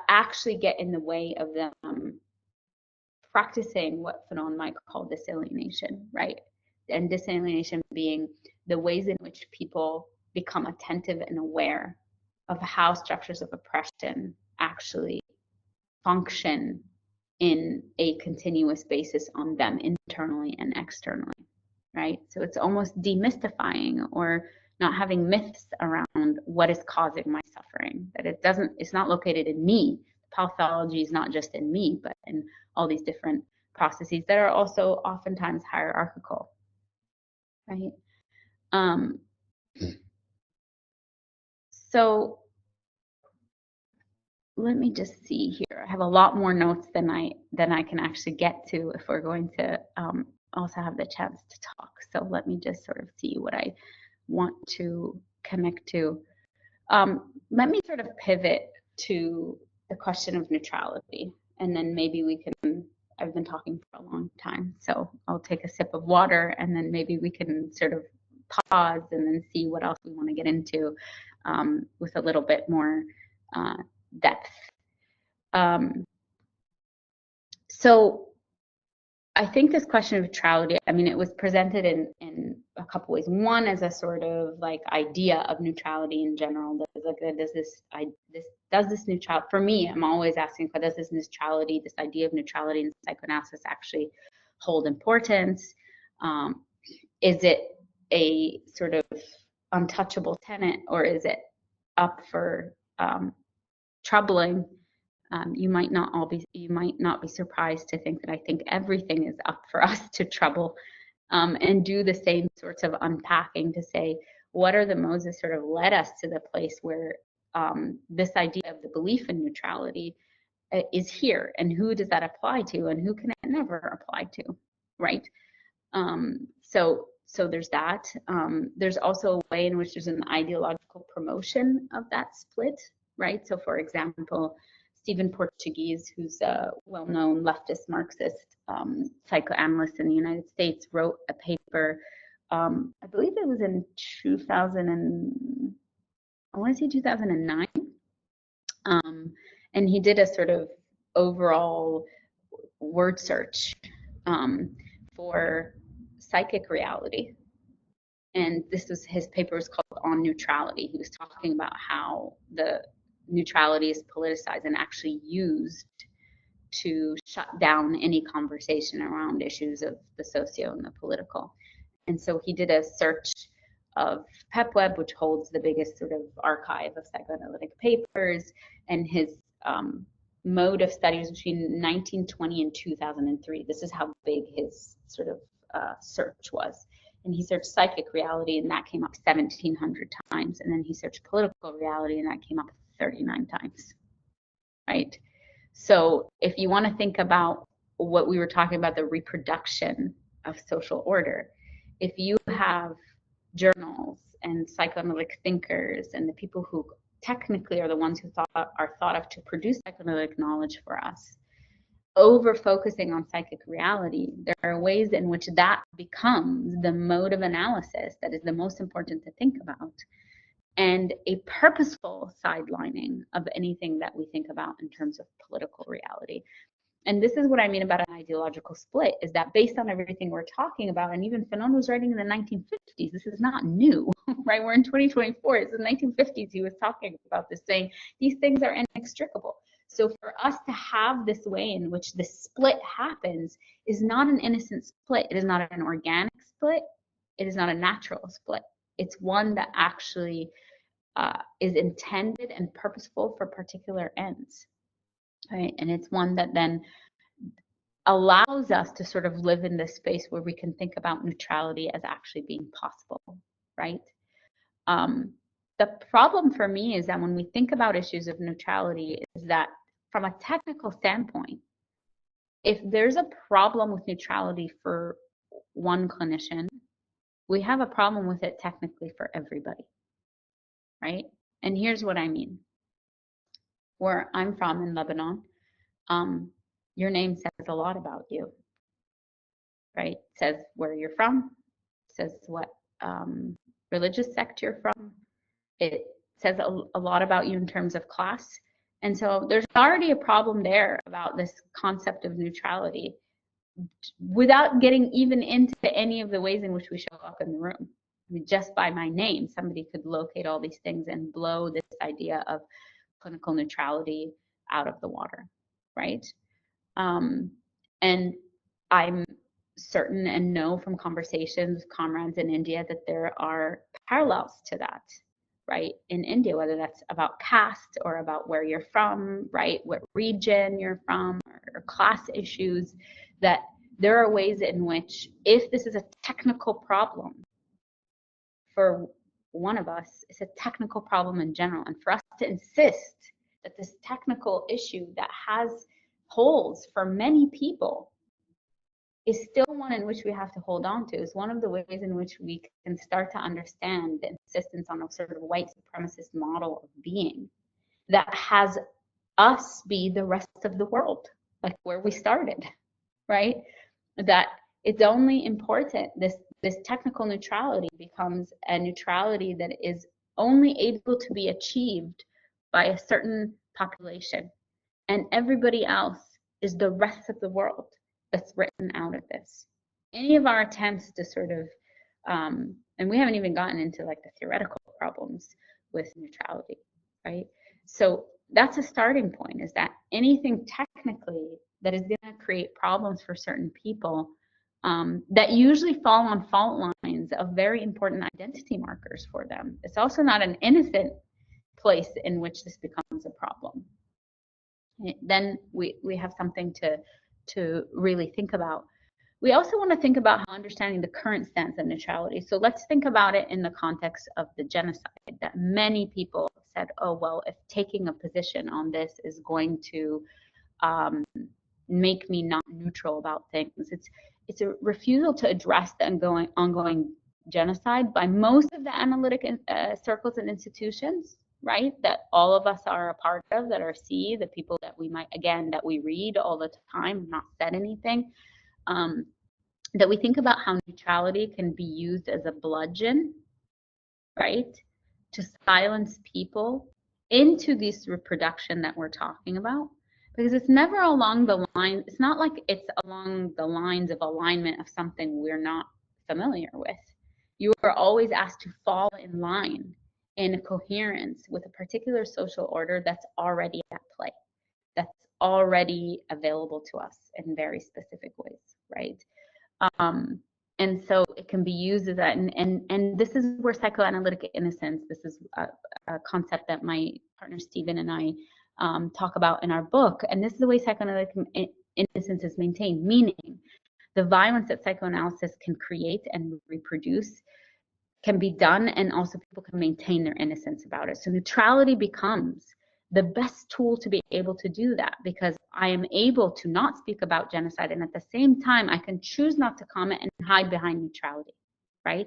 actually get in the way of them practicing what Fanon might call disalienation, right? And disalienation being the ways in which people become attentive and aware of how structures of oppression actually function in a continuous basis on them internally and externally, right? So it's almost demystifying or not having myths around what is causing my suffering, that it's not located in me. Pathology is not just in me, but in all these different processes that are also oftentimes hierarchical, right? So let me just see here. I have a lot more notes than I can actually get to if we're going to also have the chance to talk. So let me just sort of see what I want to connect to. Let me sort of pivot to the question of neutrality, and then maybe we can I've been talking for a long time, so I'll take a sip of water and then maybe we can sort of pause and then see what else we want to get into with a little bit more depth. So I think this question of neutrality, I mean, it was presented in a couple ways. One, as a sort of like idea of neutrality in general. Does this neutrality, for me, I'm always asking, does this neutrality, this idea of neutrality in psychoanalysis actually hold importance? Is it a sort of untouchable tenet, or is it up for troubling? You might not be surprised to think that I think everything is up for us to trouble, and do the same sorts of unpacking to say, what are the modes that sort of led us to the place where this idea of the belief in neutrality is here, and who does that apply to, and who can it never apply to, right? So there's that. There's also a way in which there's an ideological promotion of that split, right? So for example, Stephen Portuguese, who's a well-known leftist Marxist psychoanalyst in the United States, wrote a paper, I believe it was in 2009, and he did a sort of overall word search for psychic reality. And his paper was called On Neutrality. He was talking about how the neutrality is politicized and actually used to shut down any conversation around issues of the socio and the political. And so he did a search of PepWeb, which holds the biggest sort of archive of psychoanalytic papers, and his mode of study was between 1920 and 2003. This is how big his sort of search was. And he searched psychic reality, and that came up 1,700 times. And then he searched political reality, and that came up 39 times, right? So if you want to think about what we were talking about, the reproduction of social order, if you have journals and psychoanalytic thinkers and the people who technically are the ones who are thought of to produce psychoanalytic knowledge for us, over focusing on psychic reality, there are ways in which that becomes the mode of analysis that is the most important to think about, and a purposeful sidelining of anything that we think about in terms of political reality. And this is what I mean about an ideological split, is that based on everything we're talking about, and even Fanon was writing in the 1950s, this is not new, right? We're in 2024, it's the 1950s he was talking about this, saying these things are inextricable. So for us to have this way in which the split happens is not an innocent split. It is not an organic split. It is not a natural split. It's one that actually is intended and purposeful for particular ends, right? And it's one that then allows us to sort of live in this space where we can think about neutrality as actually being possible, right? The problem for me is that when we think about issues of neutrality is that from a technical standpoint, if there's a problem with neutrality for one clinician, we have a problem with it technically for everybody, right? And here's what I mean. Where I'm from in Lebanon, your name says a lot about you, right? It says where you're from, it says what religious sect you're from. It says a lot about you in terms of class. And so there's already a problem there about this concept of neutrality without getting even into any of the ways in which we show up in the room. I mean, just by my name, somebody could locate all these things and blow this idea of clinical neutrality out of the water, right? And I'm certain and know from conversations with comrades in India that there are parallels to that, right? In India, whether that's about caste or about where you're from, right? What region you're from, or class issues, that there are ways in which, if this is a technical problem for one of us, it's a technical problem in general. And for us to insist that this technical issue that has holes for many people is still one in which we have to hold on to, is one of the ways in which we can start to understand the insistence on a sort of white supremacist model of being that has us be the rest of the world, like where we started, right? That it's only important, this technical neutrality becomes a neutrality that is only able to be achieved by a certain population, and everybody else is the rest of the world that's written out of this. Any of our attempts to sort of, and we haven't even gotten into like the theoretical problems with neutrality, right? So that's a starting point, is that anything technically that is going to create problems for certain people that usually fall on fault lines of very important identity markers for them. It's also not an innocent place in which this becomes a problem. Then we have something to really think about. We also want to think about how understanding the current stance of neutrality. So let's think about it in the context of the genocide, that many people said, oh, well, if taking a position on this is going to make me not neutral about things, it's a refusal to address the ongoing genocide by most of the analytic circles and institutions, right, that all of us are a part of, that are the people that we might, again, that we read all the time, not said anything, that we think about how neutrality can be used as a bludgeon, right, to silence people into this reproduction that we're talking about. Because it's never along the line, it's not like it's along the lines of alignment of something we're not familiar with. You are always asked to fall in line in coherence with a particular social order that's already at play, that's already available to us in very specific ways, right? And so it can be used as that, and this is where psychoanalytic innocence, this is a concept that my partner Stephen and I talk about in our book, and this is the way psychoanalytic innocence is maintained, meaning the violence that psychoanalysis can create and reproduce can be done, and also people can maintain their innocence about it. So neutrality becomes the best tool to be able to do that, because I am able to not speak about genocide, and at the same time I can choose not to comment and hide behind neutrality, right?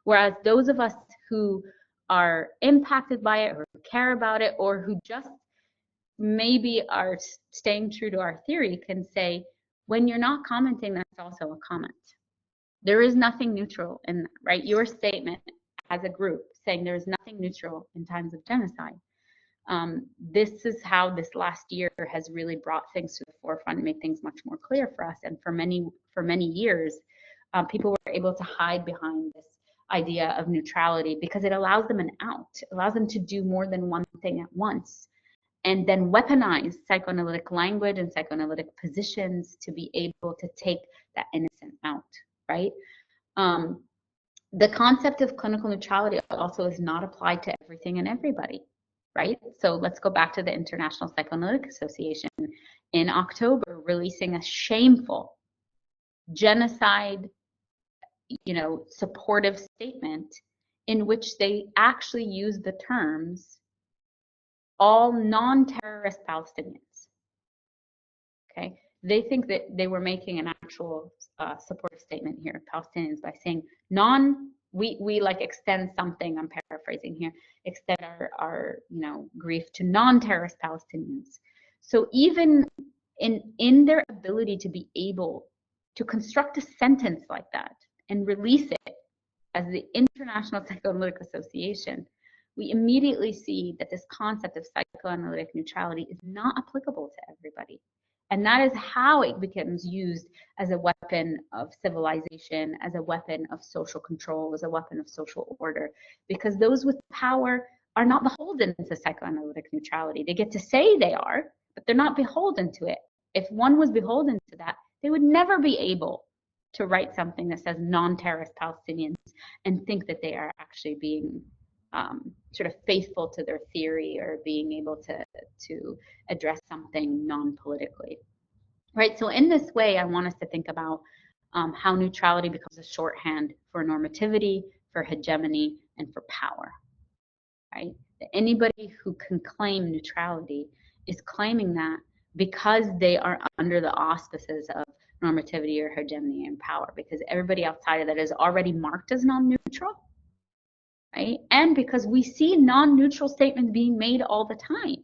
Whereas those of us who are impacted by it, or who care about it, or who just maybe are staying true to our theory, can say, when you're not commenting, that's also a comment. There is nothing neutral in that, right? Your statement as a group saying there is nothing neutral in times of genocide. This is how this last year has really brought things to the forefront and made things much more clear for us. And for many years, people were able to hide behind this idea of neutrality because it allows them an out. It allows them to do more than one thing at once, and then weaponize psychoanalytic language and psychoanalytic positions to be able to take that innocent out, right? The concept of clinical neutrality also is not applied to everything and everybody, right? So let's go back to the International Psychoanalytic Association in October releasing a shameful genocide, supportive statement in which they actually use the terms all non-terrorist Palestinians. Okay, they think that they were making an actual supportive statement here, Palestinians, by saying we like extend something, I'm paraphrasing here, extend our grief to non-terrorist Palestinians. So even in their ability to be able to construct a sentence like that and release it as the International Psychoanalytic Association, we immediately see that this concept of psychoanalytic neutrality is not applicable to everybody. And that is how it becomes used as a weapon of civilization, as a weapon of social control, as a weapon of social order, because those with power are not beholden to psychoanalytic neutrality. They get to say they are, but they're not beholden to it. If one was beholden to that, they would never be able to write something that says non-terrorist Palestinians and think that they are actually being sort of faithful to their theory or being able to address something non-politically, right? So in this way, I want us to think about how neutrality becomes a shorthand for normativity, for hegemony, and for power, right? Anybody who can claim neutrality is claiming that because they are under the auspices of normativity or hegemony and power, because everybody outside of that is already marked as non-neutral, right? And because we see non-neutral statements being made all the time.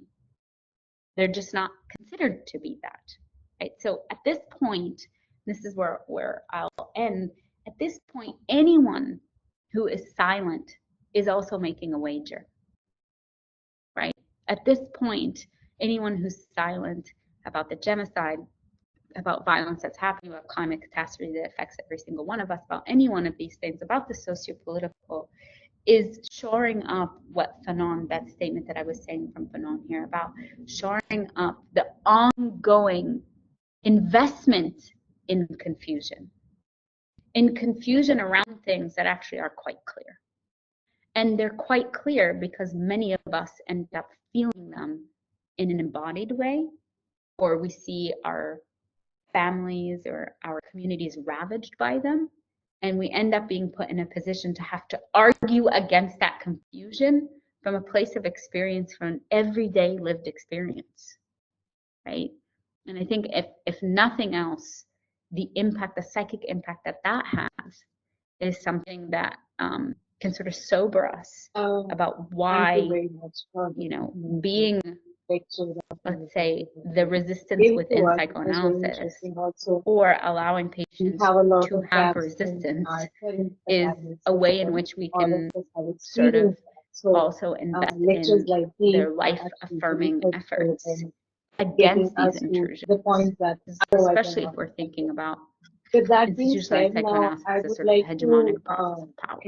They're just not considered to be that, right? So at this point, this is where I'll end. At this point, anyone who is silent is also making a wager, right? At this point, anyone who's silent about the genocide, about violence that's happening, about climate catastrophe that affects every single one of us, about any one of these things, about the socio-political, is shoring up what Fanon, that statement that I was saying from Fanon here, about shoring up the ongoing investment in confusion around things that actually are quite clear. And they're quite clear because many of us end up feeling them in an embodied way, or we see our families or our communities ravaged by them, and we end up being put in a position to have to argue against that confusion from a place of experience, from an everyday lived experience, right? And I think if nothing else, the impact, the psychic impact that has is something that can sort of sober us about why, being, let's say, the resistance within psychoanalysis, or allowing patients to have resistance, is a way in which we can sort of also invest in their life-affirming efforts against these intrusions, especially if we're thinking about institutionalized psychoanalysis as a sort of hegemonic process of power.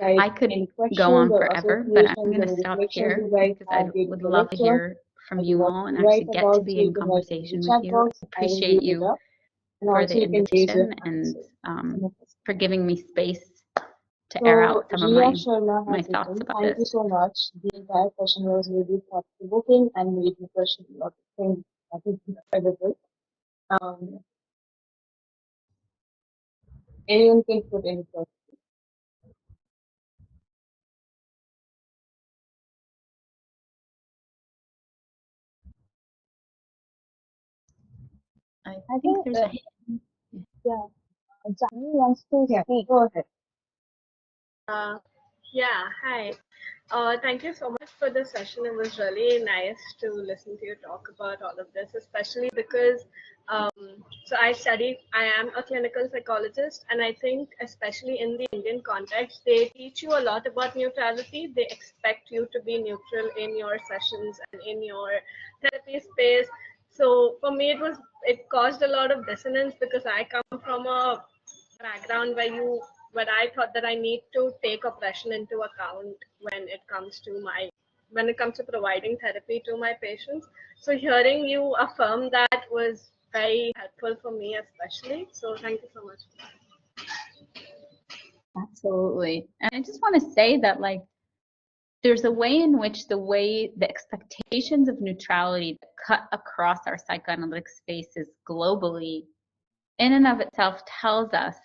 I could go on forever, but I'm going to stop here because I would love to hear from you all and actually get to be in conversation with you. I appreciate you for the invitation and for giving me space to air out some of my thoughts about this. Thank you so much. The entire session was really thought-provoking and made me question a lot of things. I think incredible. Anyone can put any question. I think there's a yeah. Jani wants to speak. Go ahead. Yeah, hi. Thank you so much for the session. It was really nice to listen to you talk about all of this, especially because so I am a clinical psychologist, and I think especially in the Indian context, they teach you a lot about neutrality. They expect you to be neutral in your sessions and in your therapy space. So for me, it caused a lot of dissonance because I come from a background where I thought that I need to take oppression into account when it comes to providing therapy to my patients. So hearing you affirm that was very helpful for me, especially. So thank you so much. Absolutely. And I just want to say that, like, there's a way in which the expectations of neutrality that cut across our psychoanalytic spaces globally in and of itself tells us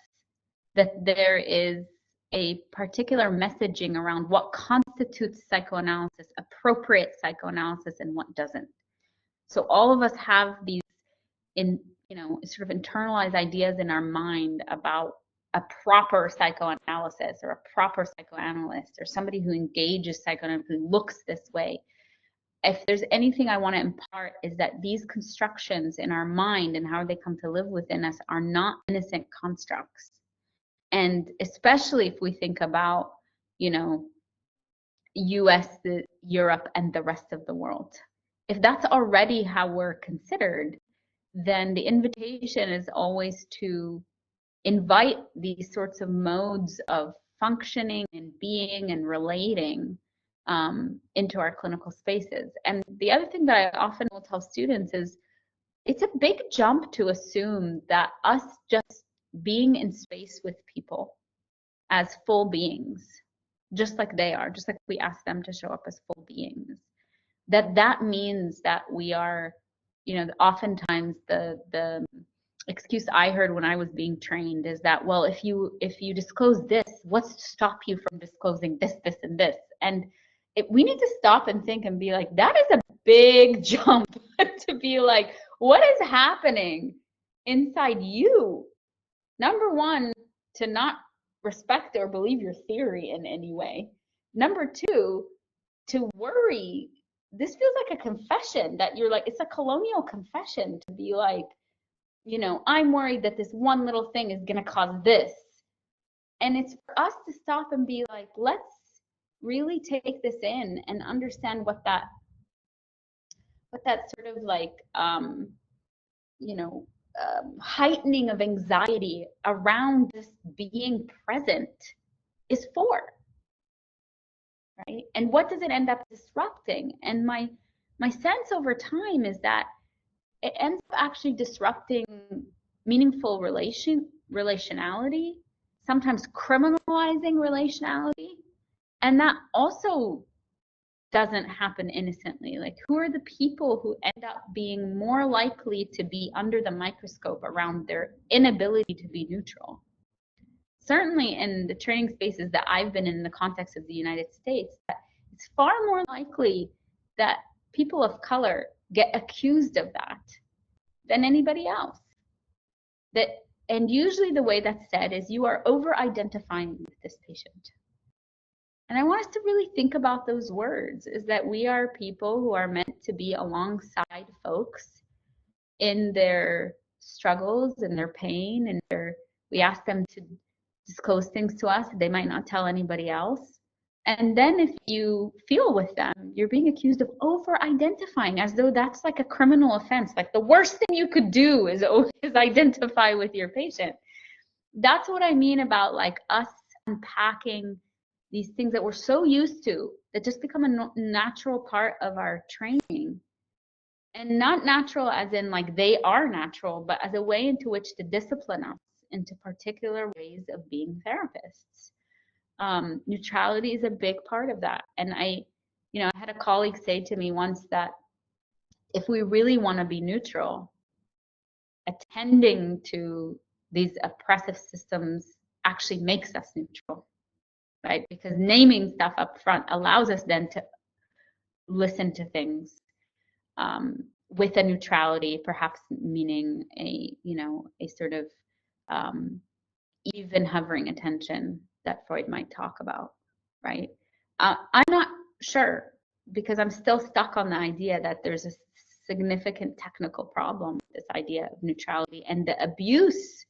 that there is a particular messaging around what constitutes psychoanalysis, appropriate psychoanalysis, and what doesn't. So all of us have these sort of internalized ideas in our mind about a proper psychoanalysis or a proper psychoanalyst or somebody who engages psychoanalysis, who looks this way. If there's anything I want to impart, is that these constructions in our mind and how they come to live within us are not innocent constructs. And especially if we think about, US, Europe, and the rest of the world. If that's already how we're considered, then the invitation is always to invite these sorts of modes of functioning and being and relating into our clinical spaces. And the other thing that I often will tell students is it's a big jump to assume that us just being in space with people as full beings, just like they are, just like we ask them to show up as full beings, that means that we are, oftentimes the excuse I heard when I was being trained is that, well, if you disclose this, what's to stop you from disclosing this, this, and this? And we need to stop and think and be like, that is a big jump to be like, what is happening inside you? Number one, to not respect or believe your theory in any way. Number two, to worry. This feels like a confession that you're like, it's a colonial confession to be like, you know, I'm worried that this one little thing is going to cause this. And it's for us to stop and be like, let's really take this in and understand what that sort of like, you know, heightening of anxiety around this being present is for, right? And what does it end up disrupting? And my sense over time is that it ends up actually disrupting meaningful relationality, sometimes criminalizing relationality, and that also doesn't happen innocently. Like, who are the people who end up being more likely to be under the microscope around their inability to be neutral? Certainly in the training spaces that I've been in the context of the United States, it's far more likely that people of color get accused of that than anybody else. And usually the way that's said is, you are over-identifying with this patient. And I want us to really think about those words, is that we are people who are meant to be alongside folks in their struggles and their pain, and we ask them to disclose things to us they might not tell anybody else. And then if you feel with them, you're being accused of over-identifying, as though that's like a criminal offense. Like, the worst thing you could do is identify with your patient. That's what I mean about like us unpacking these things that we're so used to, that just become a natural part of our training. And not natural as in like they are natural, but as a way into which to discipline us into particular ways of being therapists. Neutrality is a big part of that. And I had a colleague say to me once that if we really want to be neutral, attending to these oppressive systems actually makes us neutral, right? Because naming stuff up front allows us then to listen to things with a neutrality, perhaps meaning a sort of even hovering attention that Freud might talk about, right? I'm not sure, because I'm still stuck on the idea that there's a significant technical problem with this idea of neutrality and the abuse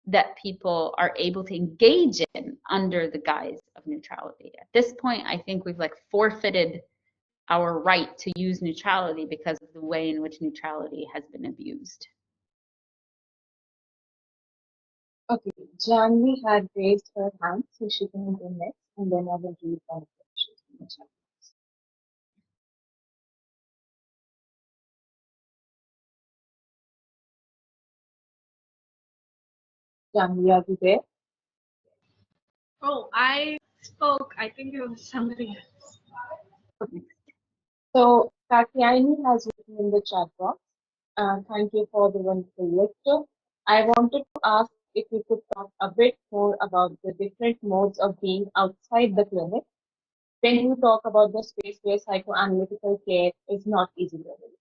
that people are able to engage in under the guise of neutrality. At this point, I think we've like forfeited our right to use neutrality because of the way in which neutrality has been abused. Okay, Janvi had raised her hand, so she can go next, and then I will read one of the questions in the chat box. Janvi, are you there? Oh, I spoke. I think it was somebody else. Okay. So, Katyayani has written in the chat box, thank you for the wonderful lecture. I wanted to ask if you could talk a bit more about the different modes of being outside the clinic when you talk about the space where psychoanalytical care is not easily available.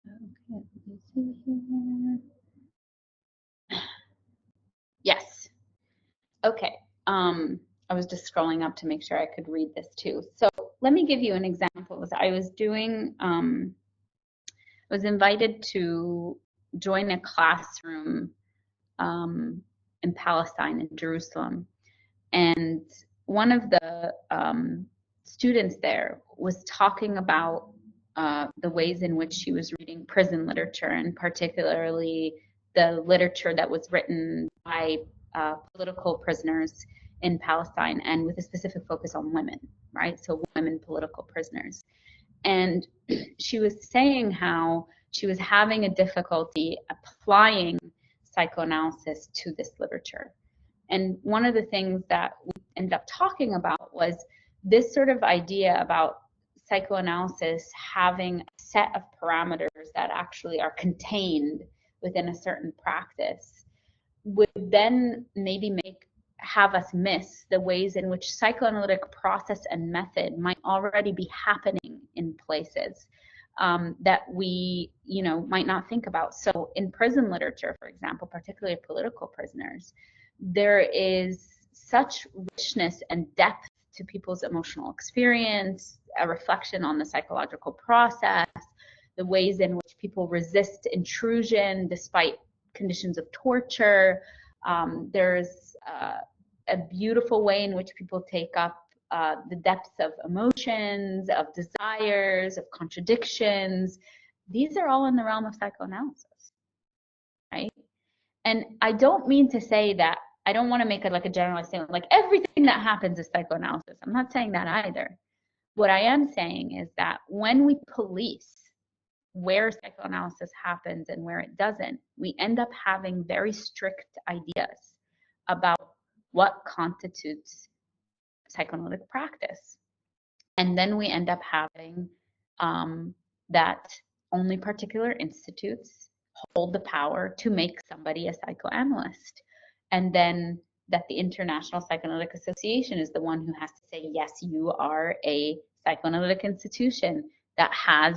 Okay, let me see here. Yes. Okay. I was just scrolling up to make sure I could read this too. So let me give you an example. I was doing, I was invited to join a classroom in Palestine, in Jerusalem. And one of the students there was talking about the ways in which she was reading prison literature, and particularly the literature that was written by political prisoners in Palestine, and with a specific focus on women, right? So women political prisoners. And she was saying how she was having a difficulty applying psychoanalysis to this literature. And one of the things that we ended up talking about was this sort of idea about psychoanalysis having a set of parameters that actually are contained within a certain practice would then maybe have us miss the ways in which psychoanalytic process and method might already be happening in places that we might not think about. So in prison literature, for example, particularly political prisoners, there is such richness and depth to people's emotional experience, a reflection on the psychological process, the ways in which people resist intrusion despite conditions of torture. There's a beautiful way in which people take up the depths of emotions, of desires, of contradictions. These are all in the realm of psychoanalysis, right? And I don't mean to say that, I don't want to make it like a generalized statement, like everything that happens is psychoanalysis. I'm not saying that either. What I am saying is that when we police where psychoanalysis happens and where it doesn't, we end up having very strict ideas about what constitutes psychoanalytic practice. And then we end up having that only particular institutes hold the power to make somebody a psychoanalyst. And then that the International Psychoanalytic Association is the one who has to say, yes, you are a psychoanalytic institution that has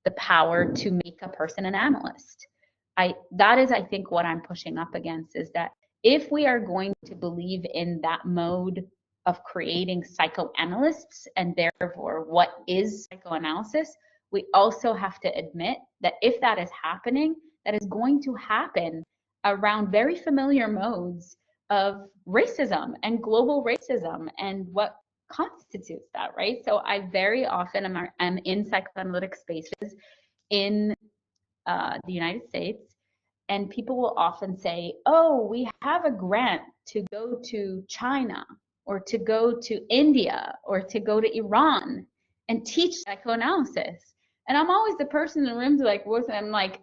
the power to make a person an analyst. That is, I think, what I'm pushing up against, is that if we are going to believe in that mode of creating psychoanalysts and therefore what is psychoanalysis, we also have to admit that if that is happening, that is going to happen around very familiar modes of racism and global racism and what constitutes that, right? So I very often am in psychoanalytic spaces in the United States, and people will often say, oh, we have a grant to go to China or to go to India or to go to Iran and teach psychoanalysis. And I'm always the person in the room to like, I'm like,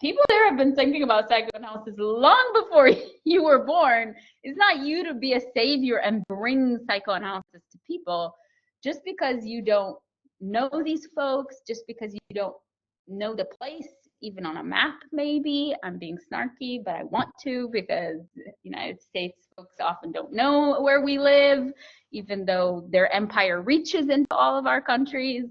people there have been thinking about psychoanalysis long before you were born. It's not you to be a savior and bring psychoanalysis to people. Just because you don't know these folks, just because you don't know the place, even on a map, maybe. I'm being snarky, but I want to, because United States folks often don't know where we live, even though their empire reaches into all of our countries.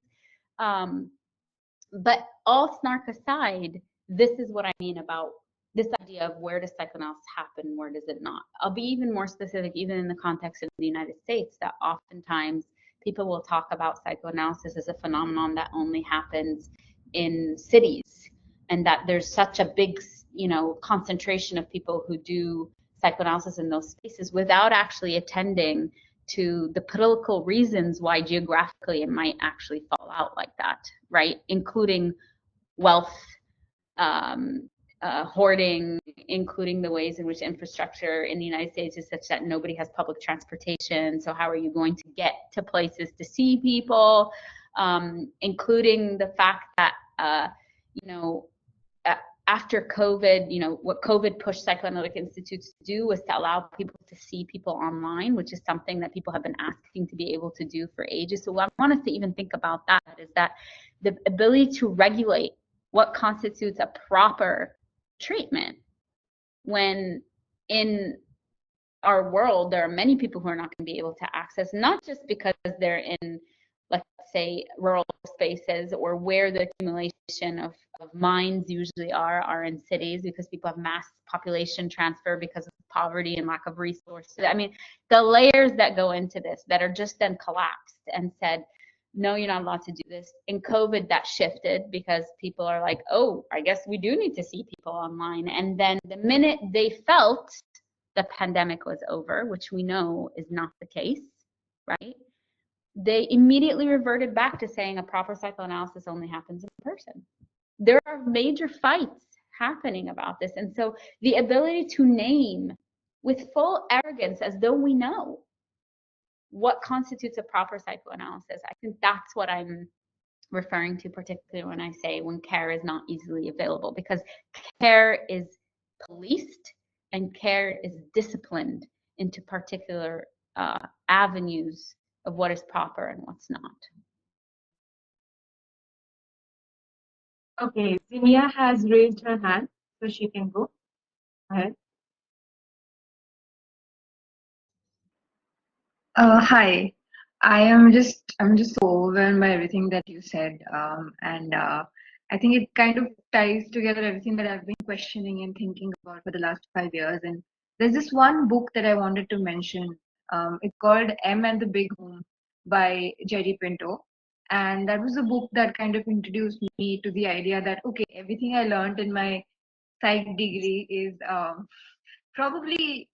But all snark aside, this is what I mean about this idea of where does psychoanalysis happen, where does it not? I'll be even more specific, even in the context of the United States, that oftentimes people will talk about psychoanalysis as a phenomenon that only happens in cities, and that there's such a big, concentration of people who do psychoanalysis in those spaces without actually attending to the political reasons why geographically it might actually fall out like that, right? Including wealth, hoarding, including the ways in which infrastructure in the United States is such that nobody has public transportation. So how are you going to get to places to see people? Including the fact that, after COVID, what COVID pushed psychoanalytic institutes to do was to allow people to see people online, which is something that people have been asking to be able to do for ages. So what I want us to even think about that is that the ability to regulate what constitutes a proper treatment, when in our world there are many people who are not going to be able to access, not just because they're in, let's say, rural spaces, or where the accumulation of minds usually are in cities, because people have mass population transfer because of poverty and lack of resources. I mean, the layers that go into this that are just then collapsed and said, no, you're not allowed to do this. In COVID, that shifted because people are like, oh, I guess we do need to see people online. And then the minute they felt the pandemic was over, which we know is not the case, right? They immediately reverted back to saying a proper psychoanalysis only happens in person. There are major fights happening about this. And so the ability to name with full arrogance, as though we know what constitutes a proper psychoanalysis, I think that's what I'm referring to, particularly when I say when care is not easily available, because care is policed and care is disciplined into particular avenues of what is proper and what's not. Okay, Zimia has raised her hand, so she can go ahead. Hi. I'm just so overwhelmed by everything that you said, and I think it kind of ties together everything that I've been questioning and thinking about for the last 5 years. And there's this one book that I wanted to mention. It's called M and the Big Home by Jerry Pinto, And that was a book that kind of introduced me to the idea that, okay, everything I learned in my psych degree is probably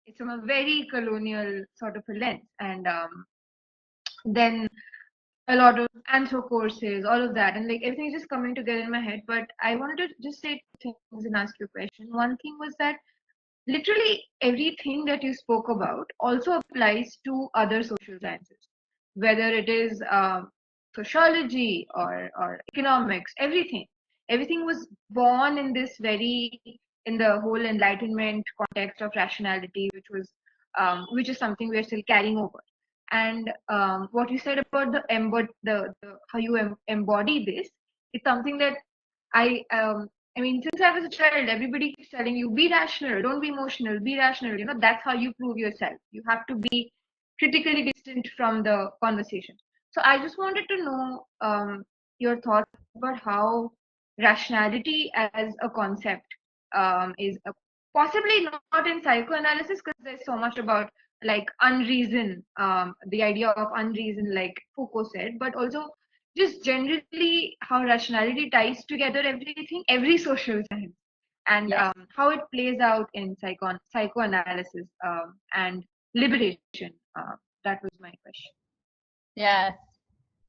it's from a very colonial sort of a lens. And then a lot of anthro courses, all of that, and like everything is just coming together in my head. But I wanted to just say two things and ask you a question. One thing was that literally everything that you spoke about also applies to other social sciences, whether it is sociology or economics. Everything was born in this very, in the whole enlightenment context of rationality, which is something we are still carrying over. And what you said about the how you embody this is something that I mean, since I was a child, everybody keeps telling you, be rational, don't be emotional, be rational. You know, that's how you prove yourself. You have to be critically distant from the conversation. So I just wanted to know your thoughts about how rationality as a concept is possibly not in psychoanalysis, because there's so much about like unreason, the idea of unreason, like Foucault said, but also just generally how rationality ties together everything, every social science, and Yes. how it plays out in psychoanalysis and liberation. That was my question. Yes.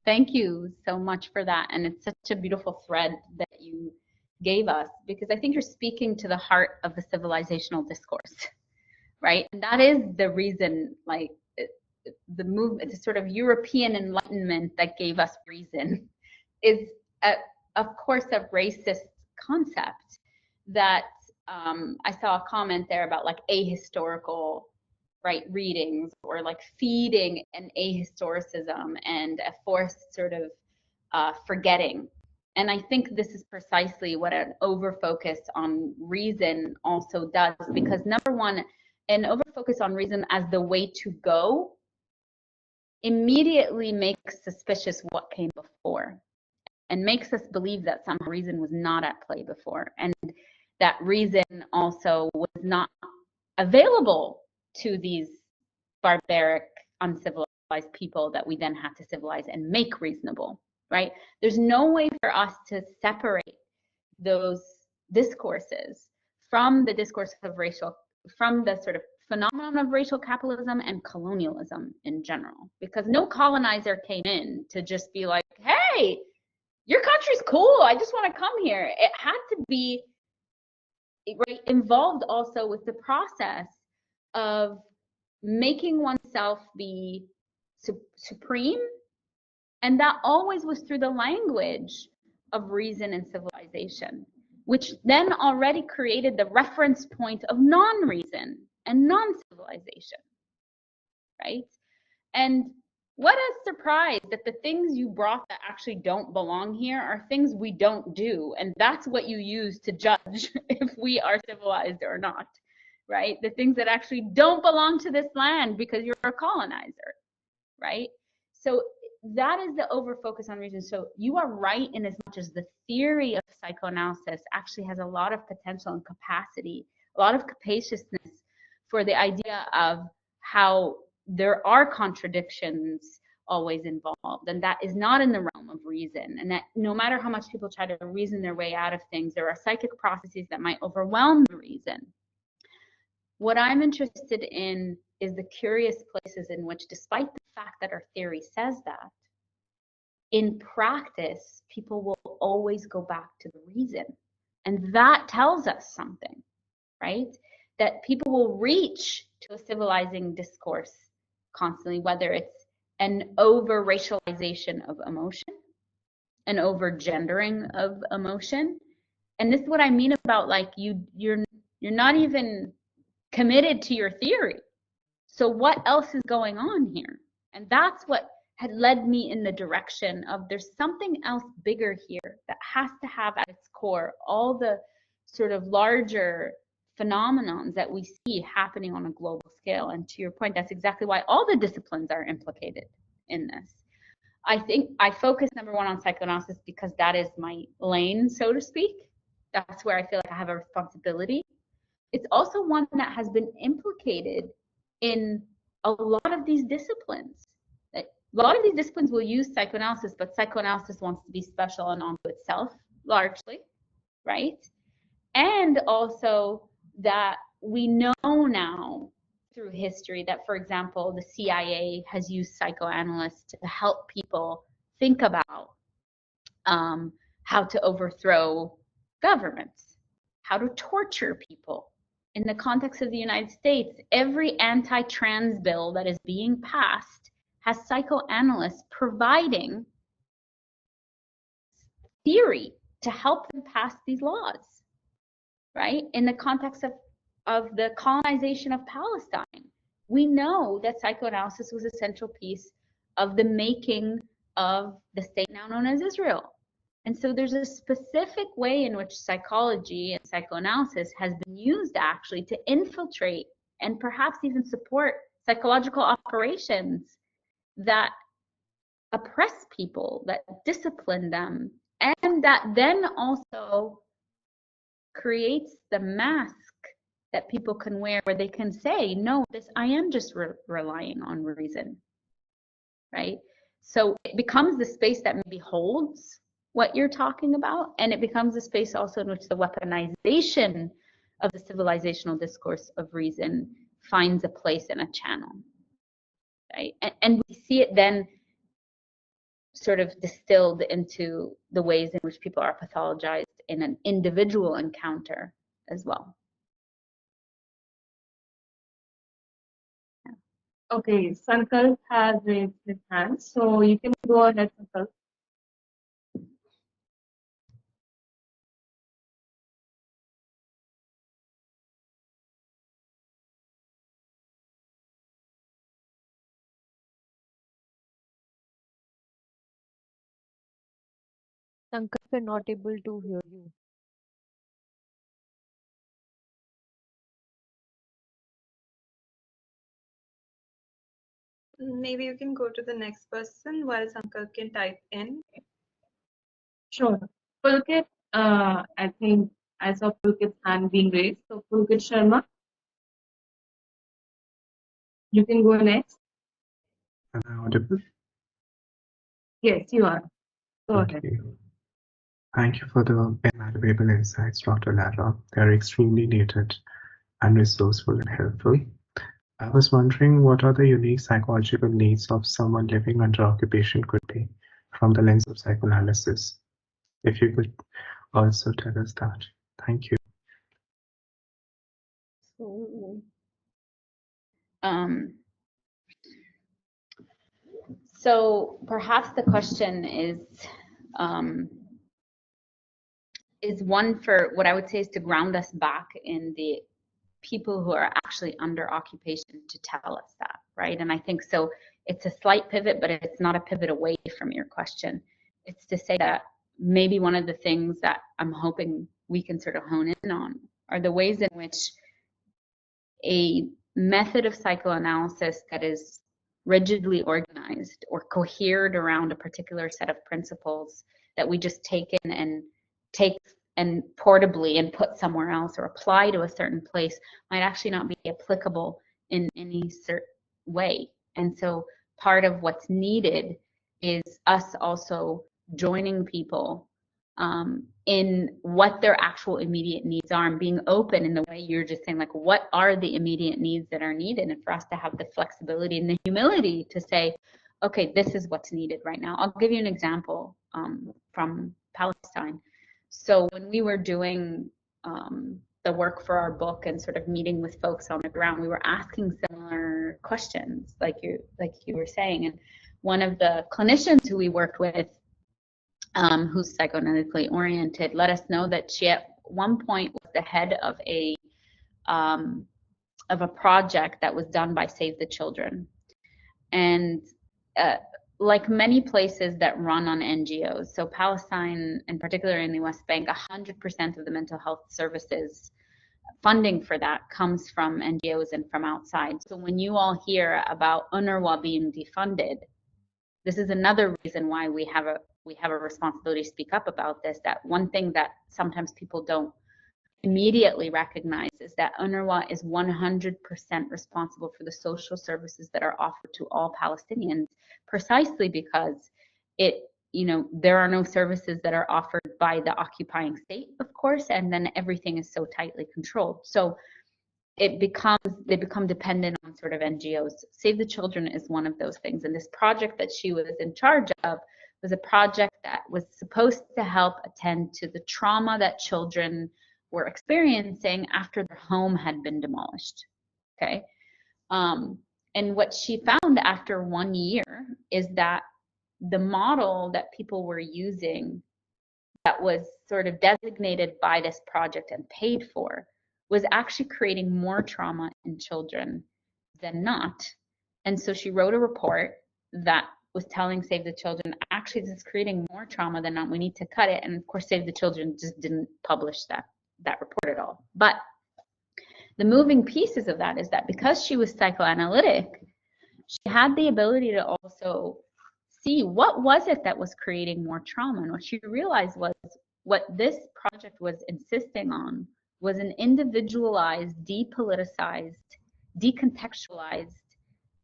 Thank you so much for that. And it's such a beautiful thread that you gave us, because I think you're speaking to the heart of the civilizational discourse, right? And that is the reason, like, the movement, the sort of European Enlightenment that gave us reason, is, of course, a racist concept that I saw a comment there about like ahistorical, right, readings, or like feeding an ahistoricism and a forced sort of forgetting. And I think this is precisely what an overfocus on reason also does, because number one, an overfocus on reason as the way to go immediately makes suspicious what came before, and makes us believe that some reason was not at play before, and that reason also was not available to these barbaric, uncivilized people that we then had to civilize and make reasonable, right? There's no way for us to separate those discourses from the discourse of racial, from the sort of phenomenon of racial capitalism and colonialism in general, because no colonizer came in to just be like, hey, your country's cool, I just want to come here. It had to be, right, involved also with the process of making oneself be supreme, and that always was through the language of reason and civilization, which then already created the reference point of non-reason and non-civilization, right? And what a surprise that the things you brought that actually don't belong here are things we don't do, and that's what you use to judge if we are civilized or not, right? The things that actually don't belong to this land because you're a colonizer, right? So that is the overfocus on reason. So you are right in as much as the theory of psychoanalysis actually has a lot of potential and capacity, a lot of capaciousness for the idea of how there are contradictions always involved, and that is not in the realm of reason, and that no matter how much people try to reason their way out of things, there are psychic processes that might overwhelm the reason. What I'm interested in is the curious places in which, despite the fact that our theory says that, in practice, people will always go back to the reason. And that tells us something, right? That people will reach to a civilizing discourse constantly, whether it's an over-racialization of emotion, an over-gendering of emotion. And this is what I mean about, like, you're not even committed to your theory. So what else is going on here? And that's what had led me in the direction of there's something else bigger here that has to have at its core all the sort of larger phenomenons that we see happening on a global scale. And to your point, that's exactly why all the disciplines are implicated in this. I think I focus, number one, on psychoanalysis because that is my lane, so to speak. That's where I feel like I have a responsibility. It's also one that has been implicated in a lot of these disciplines. A lot of these disciplines will use psychoanalysis, but psychoanalysis wants to be special and onto itself largely, right? And also that we know now through history that, for example, the CIA has used psychoanalysts to help people think about how to overthrow governments, how to torture people. In the context of the United States, every anti-trans bill that is being passed has psychoanalysts providing theory to help them pass these laws, right? In the context of the colonization of Palestine, we know that psychoanalysis was a central piece of the making of the state now known as Israel. And so there's a specific way in which psychology and psychoanalysis has been used actually to infiltrate and perhaps even support psychological operations that oppress people, that discipline them, and that then also creates the mask that people can wear where they can say, no, this I am just relying on reason, right? So it becomes the space that maybe holds what you're talking about, and it becomes a space also in which the weaponization of the civilizational discourse of reason finds a place and a channel, right? And we see it then sort of distilled into the ways in which people are pathologized in an individual encounter as well. Okay, Sankalp has raised his hand, so you can go ahead, Sankalp. Sankalp, we're not able to hear you. Maybe you can go to the next person while Sankalp can type in. Sure. Pulkit, I think I saw Pulkit's hand being raised. So Pulkit Sharma, you can go next. Am I audible? Yes, you are. Go ahead. Okay. Thank you for the invaluable insights, Dr. Lara. They're extremely needed and resourceful and helpful. I was wondering what are the unique psychological needs of someone living under occupation could be from the lens of psychoanalysis. If you could also tell us that. Thank you. So perhaps the question is one for what I would say is to ground us back in the people who are actually under occupation to tell us that, right? And I think so it's a slight pivot, but it's not a pivot away from your question. It's to say that maybe one of the things that I'm hoping we can sort of hone in on are the ways in which a method of psychoanalysis that is rigidly organized or cohered around a particular set of principles that we just take in and take and portably and put somewhere else or apply to a certain place might actually not be applicable in any certain way. And so part of what's needed is us also joining people in what their actual immediate needs are and being open in the way you're just saying, like, what are the immediate needs that are needed, and for us to have the flexibility and the humility to say, okay, this is what's needed right now. I'll give you an example from Palestine. So when we were doing the work for our book and sort of meeting with folks on the ground, we were asking similar questions like you were saying. And one of the clinicians who we worked with, who's psychoanalytically oriented, let us know that she at one point was the head of a project that was done by Save the Children. And like many places that run on NGOs, so Palestine, in particular in the West Bank, 100% of the mental health services funding for that comes from NGOs and from outside. So when you all hear about UNRWA being defunded, this is another reason why we have a responsibility to speak up about this. That one thing that sometimes people don't immediately recognize is that UNRWA is 100% responsible for the social services that are offered to all Palestinians, precisely because there are no services that are offered by the occupying state, of course, and then everything is so tightly controlled. So they become dependent on sort of NGOs. Save the Children is one of those things. And this project that she was in charge of was a project that was supposed to help attend to the trauma that children were experiencing after their home had been demolished. Okay. And what she found after 1 year is that the model that people were using that was sort of designated by this project and paid for was actually creating more trauma in children than not. And so she wrote a report that was telling Save the Children, actually, this is creating more trauma than not. We need to cut it. And of course, Save the Children just didn't publish that report at all. But the moving pieces of that is that because she was psychoanalytic, she had the ability to also see what was it that was creating more trauma. And what she realized was what this project was insisting on was an individualized, depoliticized, decontextualized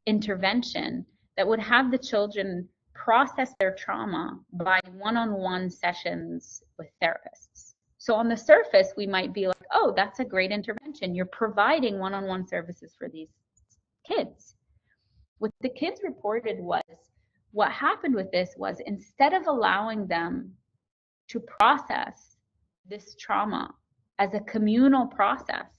intervention that would have the children process their trauma by one-on-one sessions with therapists. So on the surface, we might be like, oh, that's a great intervention. You're providing one-on-one services for these kids. What the kids reported was, what happened with this was, instead of allowing them to process this trauma as a communal process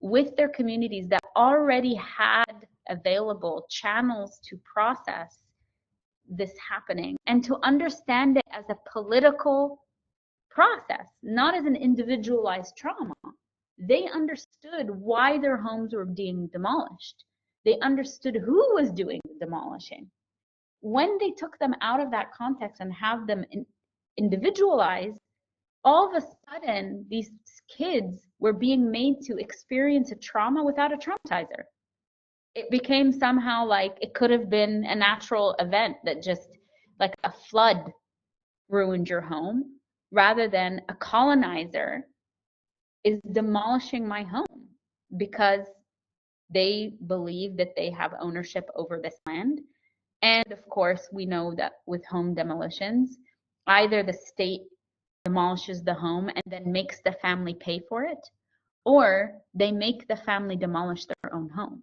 with their communities that already had available channels to process this happening and to understand it as a political process, not as an individualized trauma, they understood why their homes were being demolished. They understood who was doing the demolishing. When they took them out of that context and have them individualized, all of a sudden, these kids were being made to experience a trauma without a traumatizer. It became somehow like it could have been a natural event that just, like a flood, ruined your home, rather than a colonizer is demolishing my home because they believe that they have ownership over this land. And of course, we know that with home demolitions, either the state demolishes the home and then makes the family pay for it, or they make the family demolish their own home,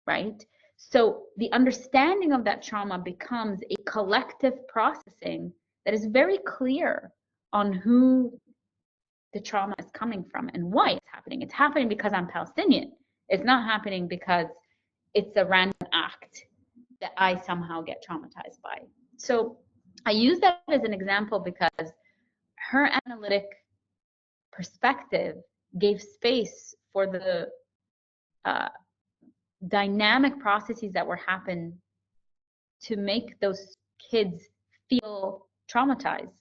right? So the understanding of that trauma becomes a collective processing that is very clear on who the trauma is coming from and why it's happening. It's happening because I'm Palestinian. It's not happening because it's a random act that I somehow get traumatized by. So I use that as an example because her analytic perspective gave space for the dynamic processes that were happening to make those kids feel traumatized,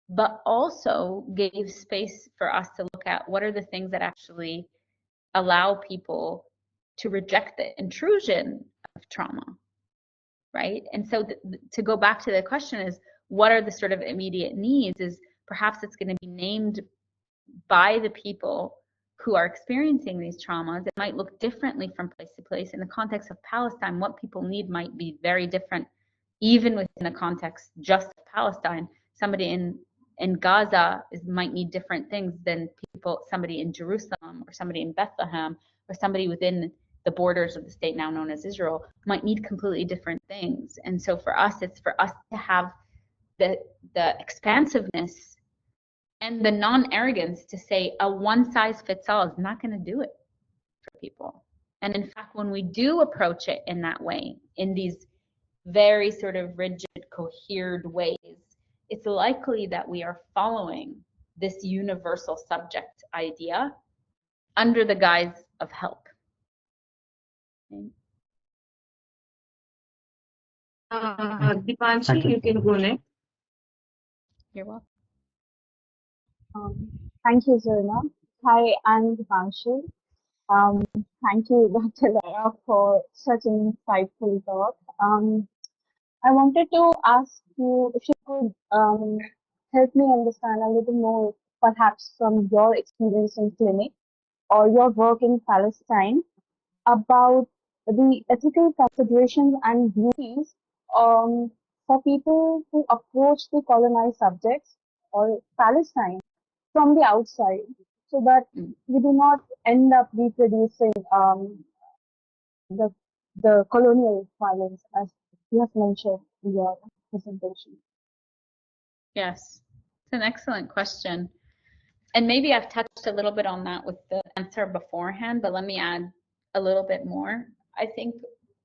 but also gave space for us to look at what are the things that actually allow people to reject the intrusion of trauma, right? And so to go back to the question is, what are the sort of immediate needs, is perhaps it's going to be named by the people who are experiencing these traumas. It might look differently from place to place. In the context of Palestine, what people need might be very different, even within the context just of Palestine. Somebody in Gaza might need different things than somebody in Jerusalem, or somebody in Bethlehem, or somebody within the borders of the state now known as Israel might need completely different things. And so for us, it's for us to have the expansiveness and the non-arrogance to say a one-size-fits-all is not going to do it for people. And in fact, when we do approach it in that way, in these very sort of rigid, cohered ways, it's likely that we are following this universal subject idea under the guise of help. Okay. Dipanshi, you can go next. You're welcome. Thank you, Zerna. Hi, I'm Dipanshi. Thank you, Dr. Lara, for such an insightful talk. I wanted to ask you if you could help me understand a little more, perhaps from your experience in clinic, or your work in Palestine about the ethical considerations and duties for people who approach the colonized subjects or Palestine from the outside, so that we do not end up reproducing the the colonial violence as you have mentioned in your presentation. Yes, it's an excellent question. And maybe I've touched a little bit on that with the answer beforehand, but let me add a little bit more. I think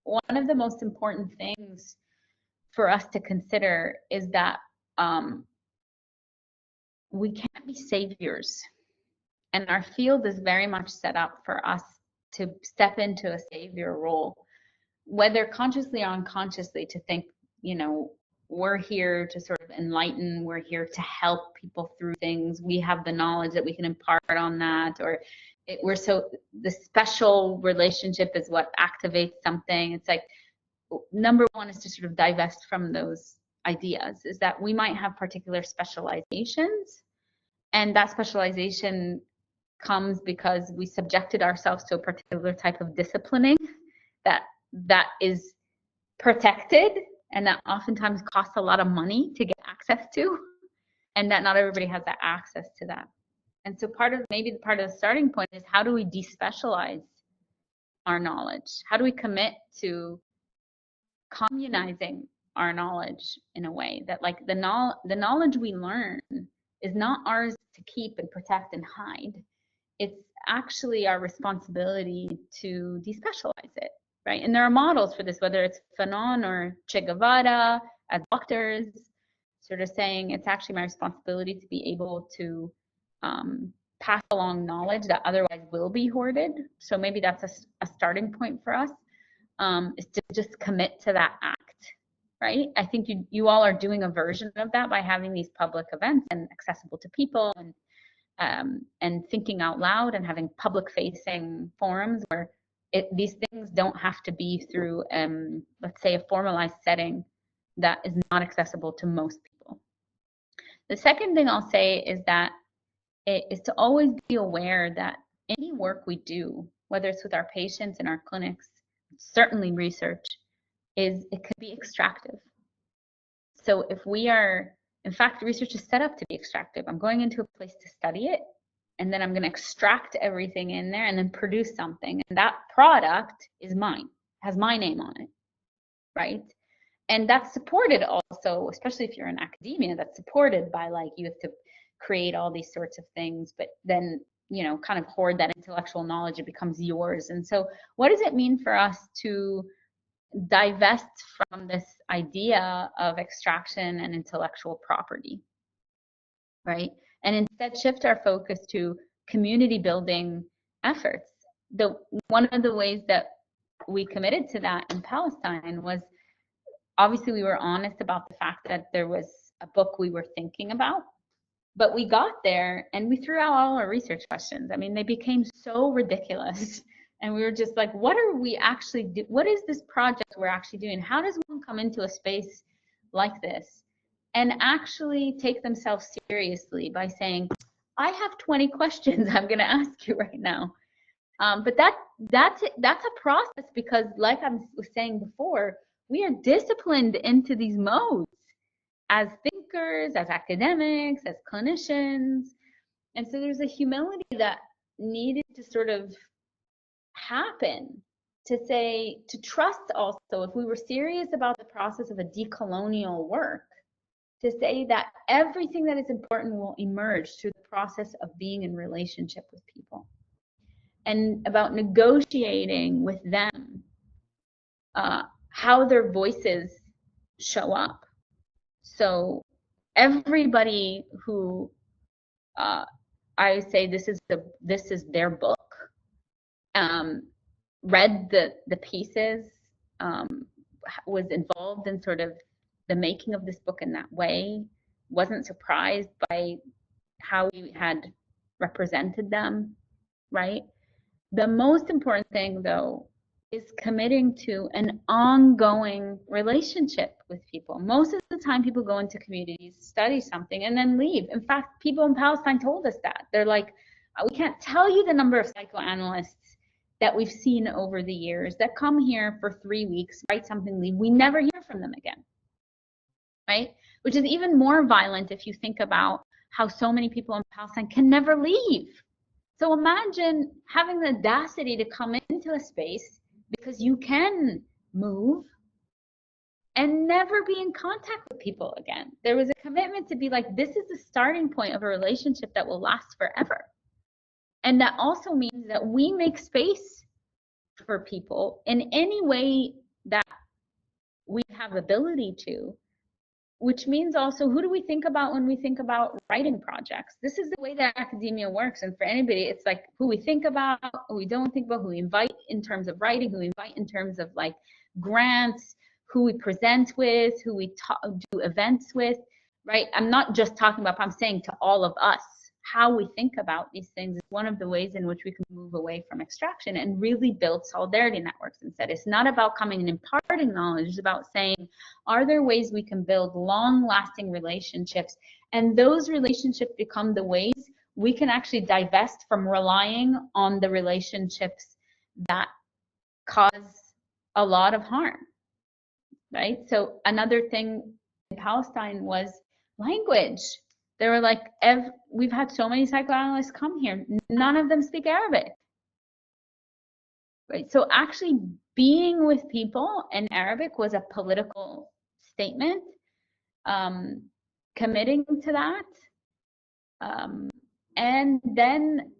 one of the most important things for us to consider is that we can't be saviors. And our field is very much set up for us to step into a savior role, whether consciously or unconsciously, to think, you know, we're here to sort of enlighten, we're here to help people through things, we have the knowledge that we can impart on that, or the special relationship is what activates something. It's like, number one is to sort of divest from those ideas, is that we might have particular specializations, and that specialization comes because we subjected ourselves to a particular type of disciplining that is protected and that oftentimes costs a lot of money to get access to, and that not everybody has that access to that. And so part of the starting point is, how do we despecialize our knowledge? How do we commit to communizing our knowledge in a way that, like, the knowledge we learn is not ours to keep and protect and hide. It's actually our responsibility to despecialize it, right? And there are models for this, whether it's Fanon or Che Guevara as doctors, sort of saying it's actually my responsibility to be able to pass along knowledge that otherwise will be hoarded. So maybe that's a starting point for us, is to just commit to that act, right? I think you all are doing a version of that by having these public events and accessible to people, and thinking out loud and having public-facing forums where these things don't have to be through, let's say, a formalized setting that is not accessible to most people. The second thing I'll say is that is to always be aware that any work we do, whether it's with our patients in our clinics, certainly research, it could be extractive. So if we are, in fact, research is set up to be extractive. I'm going into a place to study it, and then I'm going to extract everything in there and then produce something. And that product is mine, has my name on it, right? And that's supported also, especially if you're in academia, that's supported by, like, you have to create all these sorts of things, but then, you know, kind of hoard that intellectual knowledge, it becomes yours. And so what does it mean for us to divest from this idea of extraction and intellectual property, right? And instead shift our focus to community building efforts. One of the ways that we committed to that in Palestine was, obviously we were honest about the fact that there was a book we were thinking about, but we got there and we threw out all our research questions. I mean, they became so ridiculous. And we were just like, what are we actually doing? What is this project we're actually doing? How does one come into a space like this and actually take themselves seriously by saying, I have 20 questions I'm going to ask you right now. But that's a process, because, like I was saying before, we are disciplined into these modes as thinkers, as academics, as clinicians. And so there's a humility that needed to sort of happen, to say, to trust also, if we were serious about the process of a decolonial work, to say that everything that is important will emerge through the process of being in relationship with people, and about negotiating with them how their voices show up. So everybody who I say this is their book, read the pieces, was involved in sort of the making of this book in that way, wasn't surprised by how we had represented them, right? The most important thing, though, is committing to an ongoing relationship with people. Most of the time people go into communities, study something, and then leave. In fact, people in Palestine told us that. They're like, We can't tell you the number of psychoanalysts that we've seen over the years that come here for 3 weeks, write something, leave. We never hear from them again, right? Which is even more violent if you think about how so many people in Palestine can never leave. So imagine having the audacity to come into a space because you can move and never be in contact with people again. There was a commitment to be like, this is the starting point of a relationship that will last forever. And that also means that we make space for people in any way that we have ability to, which means also, who do we think about when we think about writing projects? This is the way that academia works. And for anybody, it's like who we think about, who we don't think about, who we invite in terms of writing, who we invite in terms of like grants, who we present with, who we do events with, right? I'm not just talking about, I'm saying to all of us, how we think about these things is one of the ways in which we can move away from extraction and really build solidarity networks instead. It's not about coming and imparting knowledge, it's about saying, are there ways we can build long-lasting relationships? And those relationships become the ways we can actually divest from relying on the relationships that cause a lot of harm, right? So another thing in Palestine was language. They were like, we've had so many psychoanalysts come here, none of them speak Arabic. Right? So actually being with people in Arabic was a political statement, committing to that, and then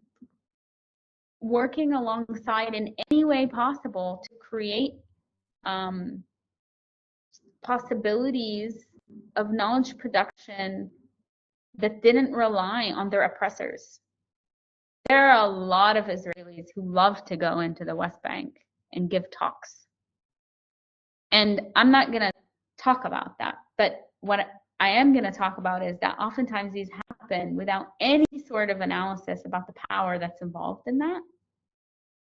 working alongside in any way possible to create possibilities of knowledge production that didn't rely on their oppressors. There are a lot of Israelis who love to go into the West Bank and give talks. And I'm not going to talk about that, but what I am going to talk about is that oftentimes these happen without any sort of analysis about the power that's involved in that.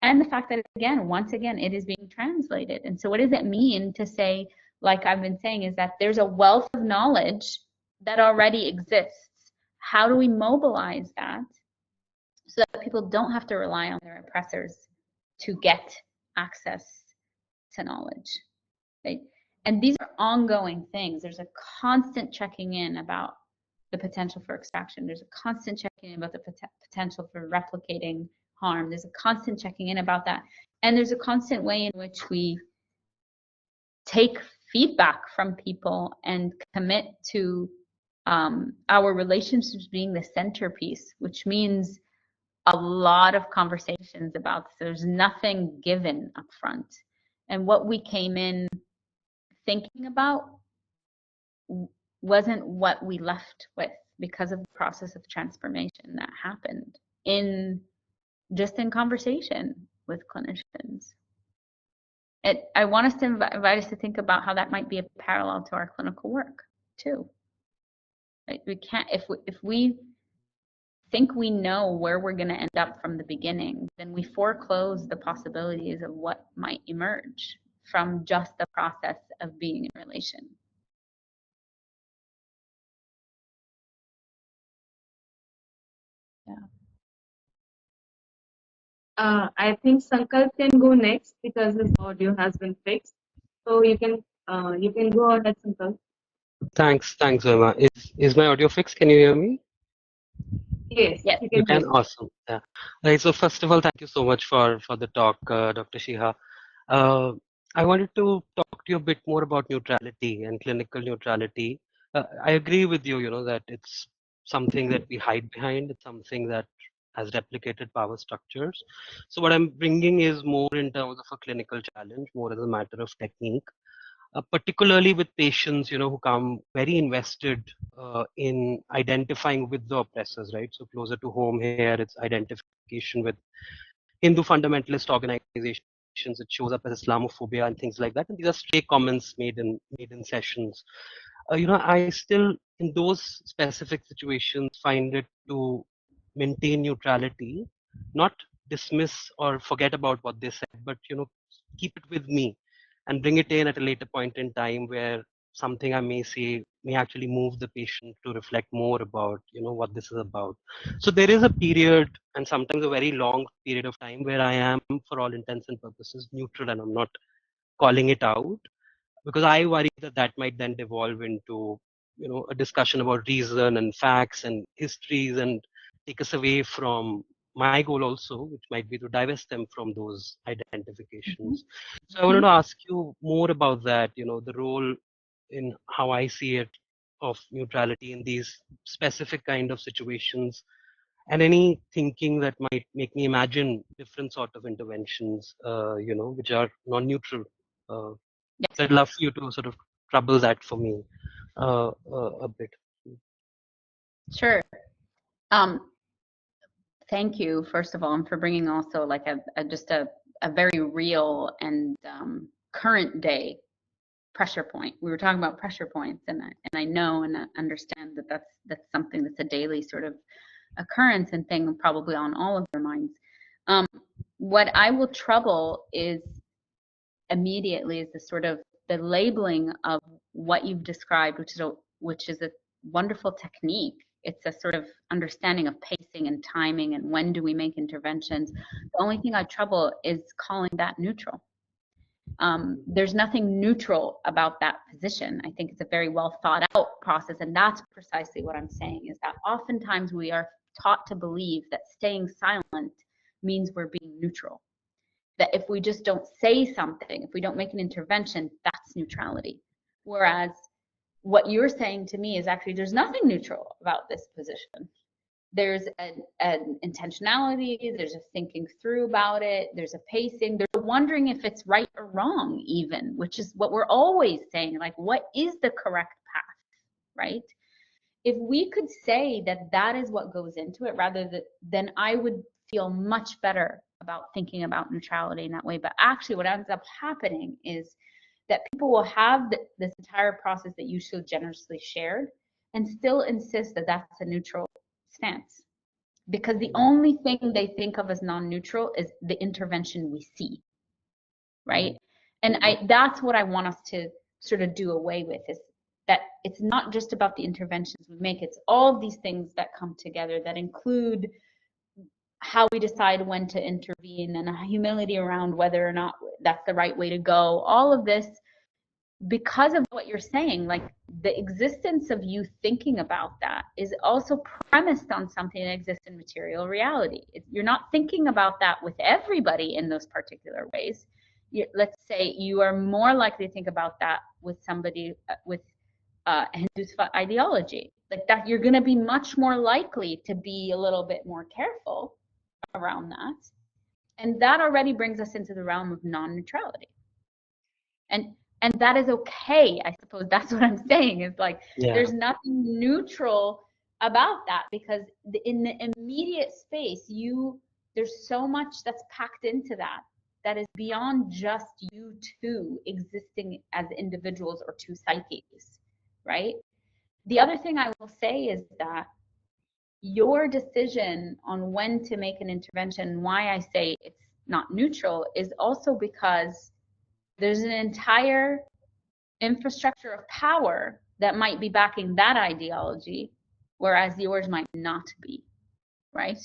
And the fact that, again, once again, it is being translated. And so what does it mean to say, like I've been saying, is that there's a wealth of knowledge that already exists. How do we mobilize that so that people don't have to rely on their oppressors to get access to knowledge, right? And these are ongoing things. There's a constant checking in about the potential for extraction. There's a constant checking in about the potential for replicating harm. There's a constant checking in about that. And there's a constant way in which we take feedback from people and commit to our relationships being the centerpiece, which means a lot of conversations about this. There's nothing given up front. And what we came in thinking about wasn't what we left with because of the process of transformation that happened in conversation with clinicians. I want us to invite us to think about how that might be a parallel to our clinical work too. Right? We can't, if we think we know where we're going to end up from the beginning, then we foreclose the possibilities of what might emerge from just the process of being in relation. Yeah. I think Sankalp can go next because his audio has been fixed. So you can go ahead, Sankalp. Thanks, Emma. Is my audio fixed? Can you hear me? Yes, Yes. you can. Awesome. Yeah. Right. So first of all, thank you so much for the talk, Dr. Sheehi. I wanted to talk to you a bit more about neutrality and clinical neutrality. I agree with you, that it's something that we hide behind. It's something that has replicated power structures. So what I'm bringing is more in terms of a clinical challenge, more as a matter of technique. Particularly with patients, who come very invested in identifying with the oppressors, right? So closer to home here, it's identification with Hindu fundamentalist organizations. It shows up as Islamophobia and things like that. And these are stray comments made in sessions. I still, in those specific situations, find it to maintain neutrality, not dismiss or forget about what they said, but keep it with me and bring it in at a later point in time where something I may say may actually move the patient to reflect more about, what this is about. So there is a period, and sometimes a very long period of time, where I am, for all intents and purposes, neutral, and I'm not calling it out, because I worry that that might then devolve into, a discussion about reason and facts and histories, and take us away from my goal also, which might be to divest them from those identifications. So I wanted to ask you more about that, the role in how I see it of neutrality in these specific kind of situations, and any thinking that might make me imagine different sort of interventions, which are non-neutral. Uh, Yes. so I'd love for you to sort of trouble that for me a bit. Sure. Thank you, first of all, and for bringing also like just a very real and current day pressure point. We were talking about pressure points, and I know and understand that that's something that's a daily sort of occurrence and thing probably on all of their minds. What I will trouble is immediately is the sort of the labeling of what you've described, which is a wonderful technique. It's a sort of understanding of pacing and timing and when do we make interventions. The only thing I trouble is calling that neutral. There's nothing neutral about that position. I think it's a very well thought out process, and that's precisely what I'm saying, is that oftentimes we are taught to believe that staying silent means we're being neutral. That if we just don't say something, if we don't make an intervention, that's neutrality. Whereas what you're saying to me is actually there's nothing neutral about this position. There's an intentionality, there's a thinking through about it, there's a pacing, there's wondering if it's right or wrong even, which is what we're always saying, like what is the correct path, right? If we could say that that is what goes into it, then I would feel much better about thinking about neutrality in that way. But actually what ends up happening is that people will have this entire process that you so generously shared and still insist that that's a neutral stance, because the only thing they think of as non-neutral is the intervention we see, right? And that's what I want us to sort of do away with, is that it's not just about the interventions we make, it's all of these things that come together that include how we decide when to intervene and a humility around whether or not that's the right way to go. All of this, because of what you're saying, like the existence of you thinking about that is also premised on something that exists in material reality. You're not thinking about that with everybody in those particular ways. Let's say you are more likely to think about that with somebody with Hindu ideology. Like that, you're going to be much more likely to be a little bit more careful around that. And that already brings us into the realm of non-neutrality. And that is okay. I suppose that's what I'm saying, is like, there's nothing neutral about that, because in the immediate space, there's so much that's packed into that is beyond just you two existing as individuals or two psyches, right? The other thing I will say is that your decision on when to make an intervention, why I say it's not neutral, is also because there's an entire infrastructure of power that might be backing that ideology, whereas yours might not be, right?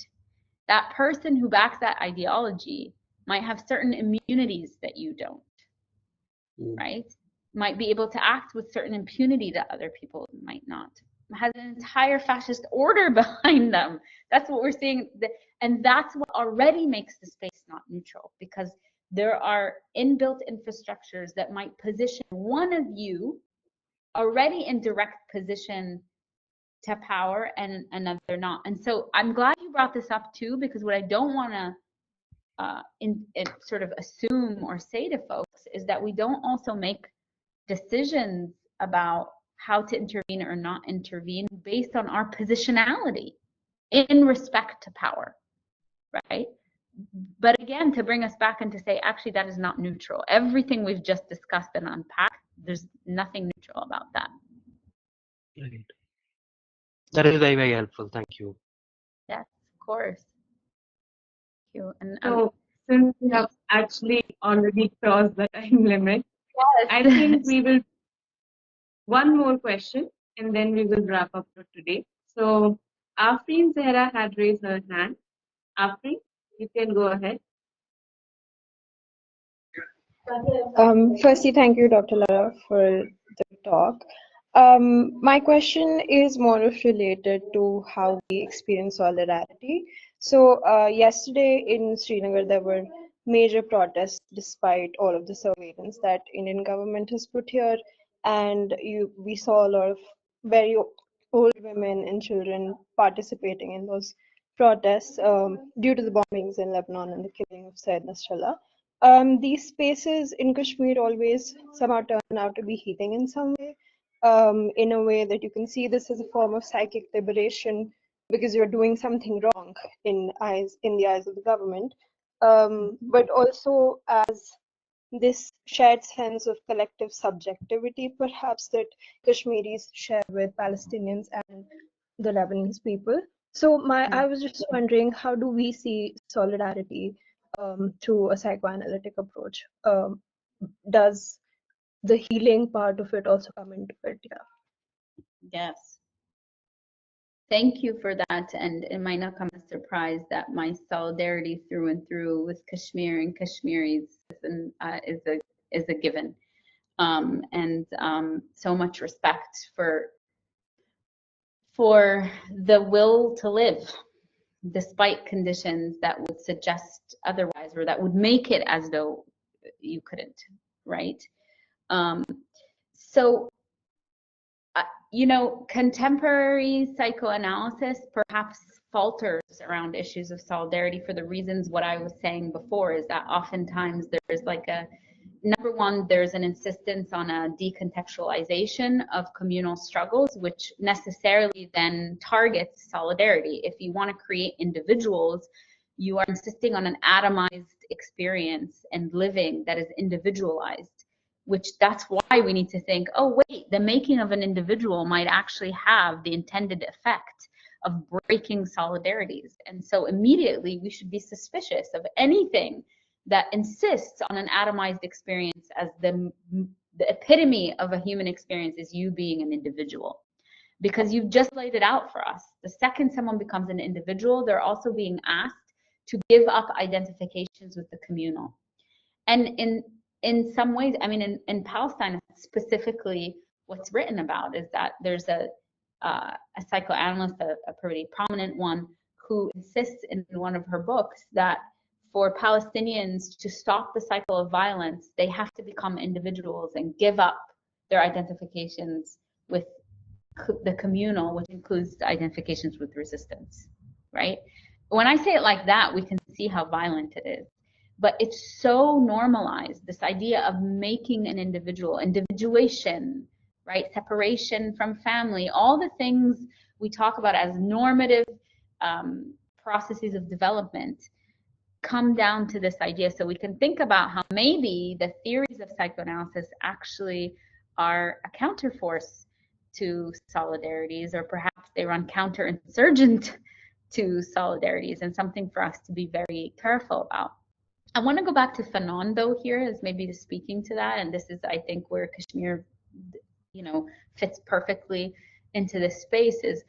That person who backs that ideology might have certain immunities that you don't, right? Might be able to act with certain impunity that other people might not. Has an entire fascist order behind them. That's what we're seeing. And that's what already makes the space not neutral, because there are inbuilt infrastructures that might position one of you already in direct position to power and another not. And so I'm glad you brought this up too, because what I don't want to sort of assume or say to folks is that we don't also make decisions about how to intervene or not intervene based on our positionality in respect to power, right? But again, to bring us back and to say, actually, that is not neutral. Everything we've just discussed and unpacked, there's nothing neutral about that. Right. That is very, very helpful. Thank you. Yes, of course. Thank you. And So since we have actually already crossed the time limit, yes. I think we will one more question, and then we will wrap up for today. So, Afreen Zehra had raised her hand. Afreen, you can go ahead. Firstly, thank you, Dr. Lara, for the talk. My question is more of related to how we experience solidarity. So yesterday in Srinagar, there were major protests despite all of the surveillance that Indian government has put here. And we saw a lot of very old women and children participating in those protests due to the bombings in Lebanon and the killing of Syed Nasrallah. These spaces in Kashmir always somehow turn out to be healing in some way, in a way that you can see this as a form of psychic liberation because you're doing something wrong in the eyes of the government, but also as this shared sense of collective subjectivity, perhaps that Kashmiris share with Palestinians and the Lebanese people. So I was just wondering, how do we see solidarity through a psychoanalytic approach? Does the healing part of it also come into it? Yeah. Yes. Thank you for that. And it might not come as a surprise that my solidarity through and through with Kashmir and Kashmiris is a given. So much respect for the will to live despite conditions that would suggest otherwise, or that would make it as though you couldn't, right? Contemporary psychoanalysis perhaps falters around issues of solidarity for the reasons what I was saying before, is that oftentimes there's number one, there's an insistence on a decontextualization of communal struggles, which necessarily then targets solidarity. If you want to create individuals, you are insisting on an atomized experience and living that is individualized, which that's why we need to think, oh wait, the making of an individual might actually have the intended effect of breaking solidarities. And so immediately we should be suspicious of anything that insists on an atomized experience as the epitome of a human experience is you being an individual. Because you've just laid it out for us. The second someone becomes an individual, they're also being asked to give up identifications with the communal. And in some ways, I mean, in Palestine specifically, what's written about is that there's a psychoanalyst, a pretty prominent one, who insists in one of her books that for Palestinians to stop the cycle of violence, they have to become individuals and give up their identifications with the communal, which includes identifications with resistance, right? When I say it like that, we can see how violent it is. But it's so normalized, this idea of making an individual, individuation, right? Separation from family, all the things we talk about as normative processes of development come down to this idea. So we can think about how maybe the theories of psychoanalysis actually are a counterforce to solidarities, or perhaps they run counterinsurgent to solidarities, and something for us to be very careful about. I want to go back to Fanon though here as maybe speaking to that, and this is I think where Kashmir fits perfectly into this space. Is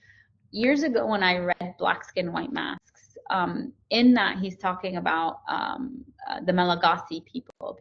years ago when I read Black Skin, White Masks, in that he's talking about the Malagasy people of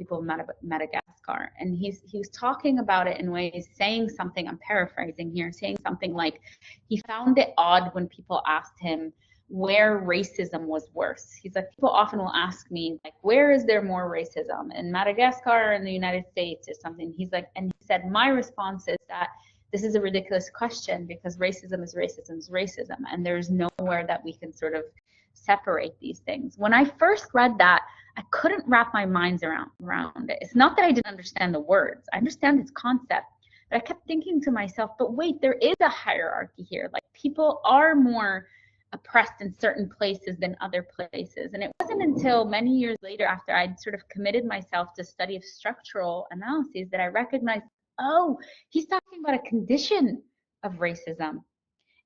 Madagascar, and he was talking about it in ways, saying something, I'm paraphrasing here, saying something like he found it odd when people asked him where racism was worse. He's like, people often will ask me, like, where is there more racism, in Madagascar or in the United States or something? He's like, and he said, my response is that this is a ridiculous question because racism is racism, and there's nowhere that we can sort of separate these things. When I first read that, I couldn't wrap my mind around it. It's not that I didn't understand the words. I understand its concept, but I kept thinking to myself, but wait, there is a hierarchy here. Like, people are more oppressed in certain places than other places. And it wasn't until many years later, after I'd sort of committed myself to study of structural analyses, that I recognized, oh, he's talking about a condition of racism.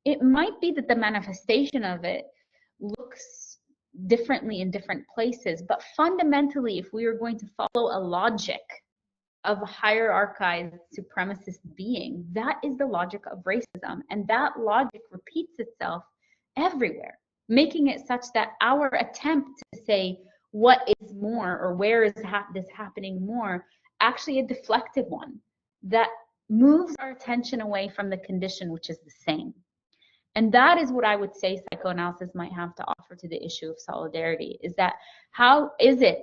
It might be that the manifestation of it looks differently in different places, but fundamentally, if we are going to follow a logic of hierarchized supremacist being. That is the logic of racism. And that logic repeats itself everywhere, making it such that our attempt to say what is more or where is this happening more, actually a deflective one that moves our attention away from the condition, which is the same. And that is what I would say psychoanalysis might have to offer to the issue of solidarity, is that how is it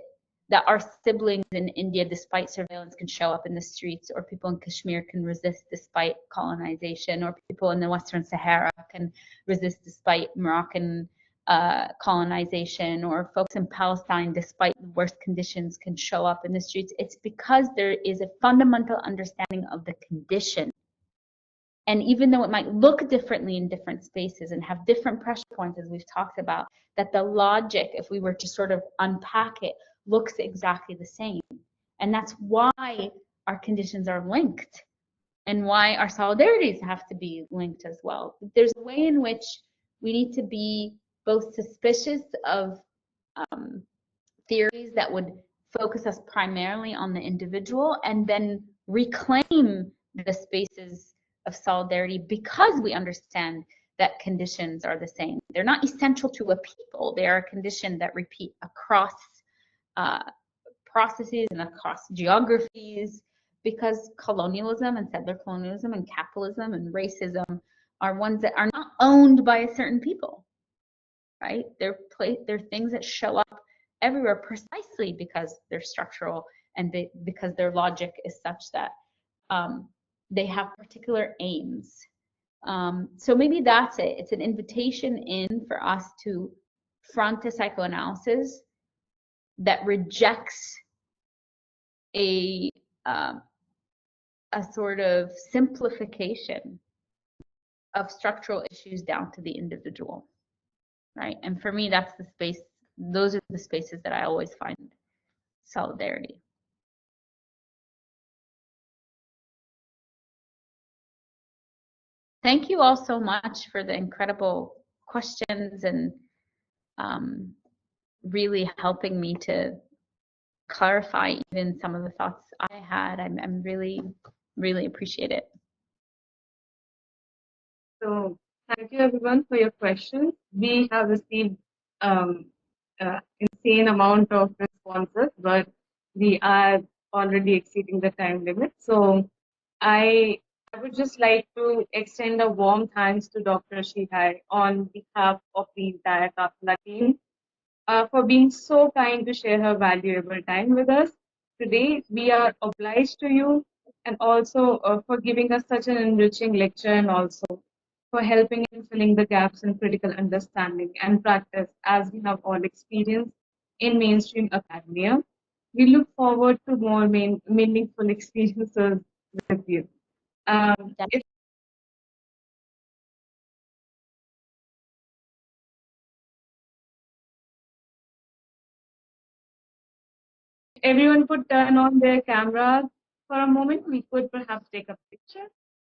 that our siblings in India, despite surveillance, can show up in the streets, or people in Kashmir can resist despite colonization, or people in the Western Sahara can resist despite Moroccan colonization, or folks in Palestine, despite the worst conditions, can show up in the streets? It's because there is a fundamental understanding of the condition. And even though it might look differently in different spaces and have different pressure points, as we've talked about, that the logic, if we were to sort of unpack it, looks exactly the same. And that's why our conditions are linked, and why our solidarities have to be linked as well. There's a way in which we need to be both suspicious of theories that would focus us primarily on the individual, and then reclaim the spaces of solidarity because we understand that conditions are the same. They're not essential to a people. They are a condition that repeat across processes and across geographies, because colonialism and settler colonialism and capitalism and racism are ones that are not owned by a certain people, right? They're things that show up everywhere precisely because they're structural, and because their logic is such that they have particular aims. So maybe that's it. It's an invitation in for us to front a psychoanalysis that rejects a sort of simplification of structural issues down to the individual, right? And for me, that's the space. Those are the spaces that I always find solidarity. Thank you all so much for the incredible questions, and really helping me to clarify even some of the thoughts I had. I'm really appreciate it. So thank you everyone for your questions. We have received insane amount of responses, but we are already exceeding the time limit. So I would just like to extend a warm thanks to Dr. Sheehi on behalf of the entire Qafila team for being so kind to share her valuable time with us today. We are obliged to you, and also for giving us such an enriching lecture, and also for helping in filling the gaps in critical understanding and practice as we have all experienced in mainstream academia. We look forward to more meaningful experiences with you. If everyone could turn on their cameras for a moment, we could perhaps take a picture.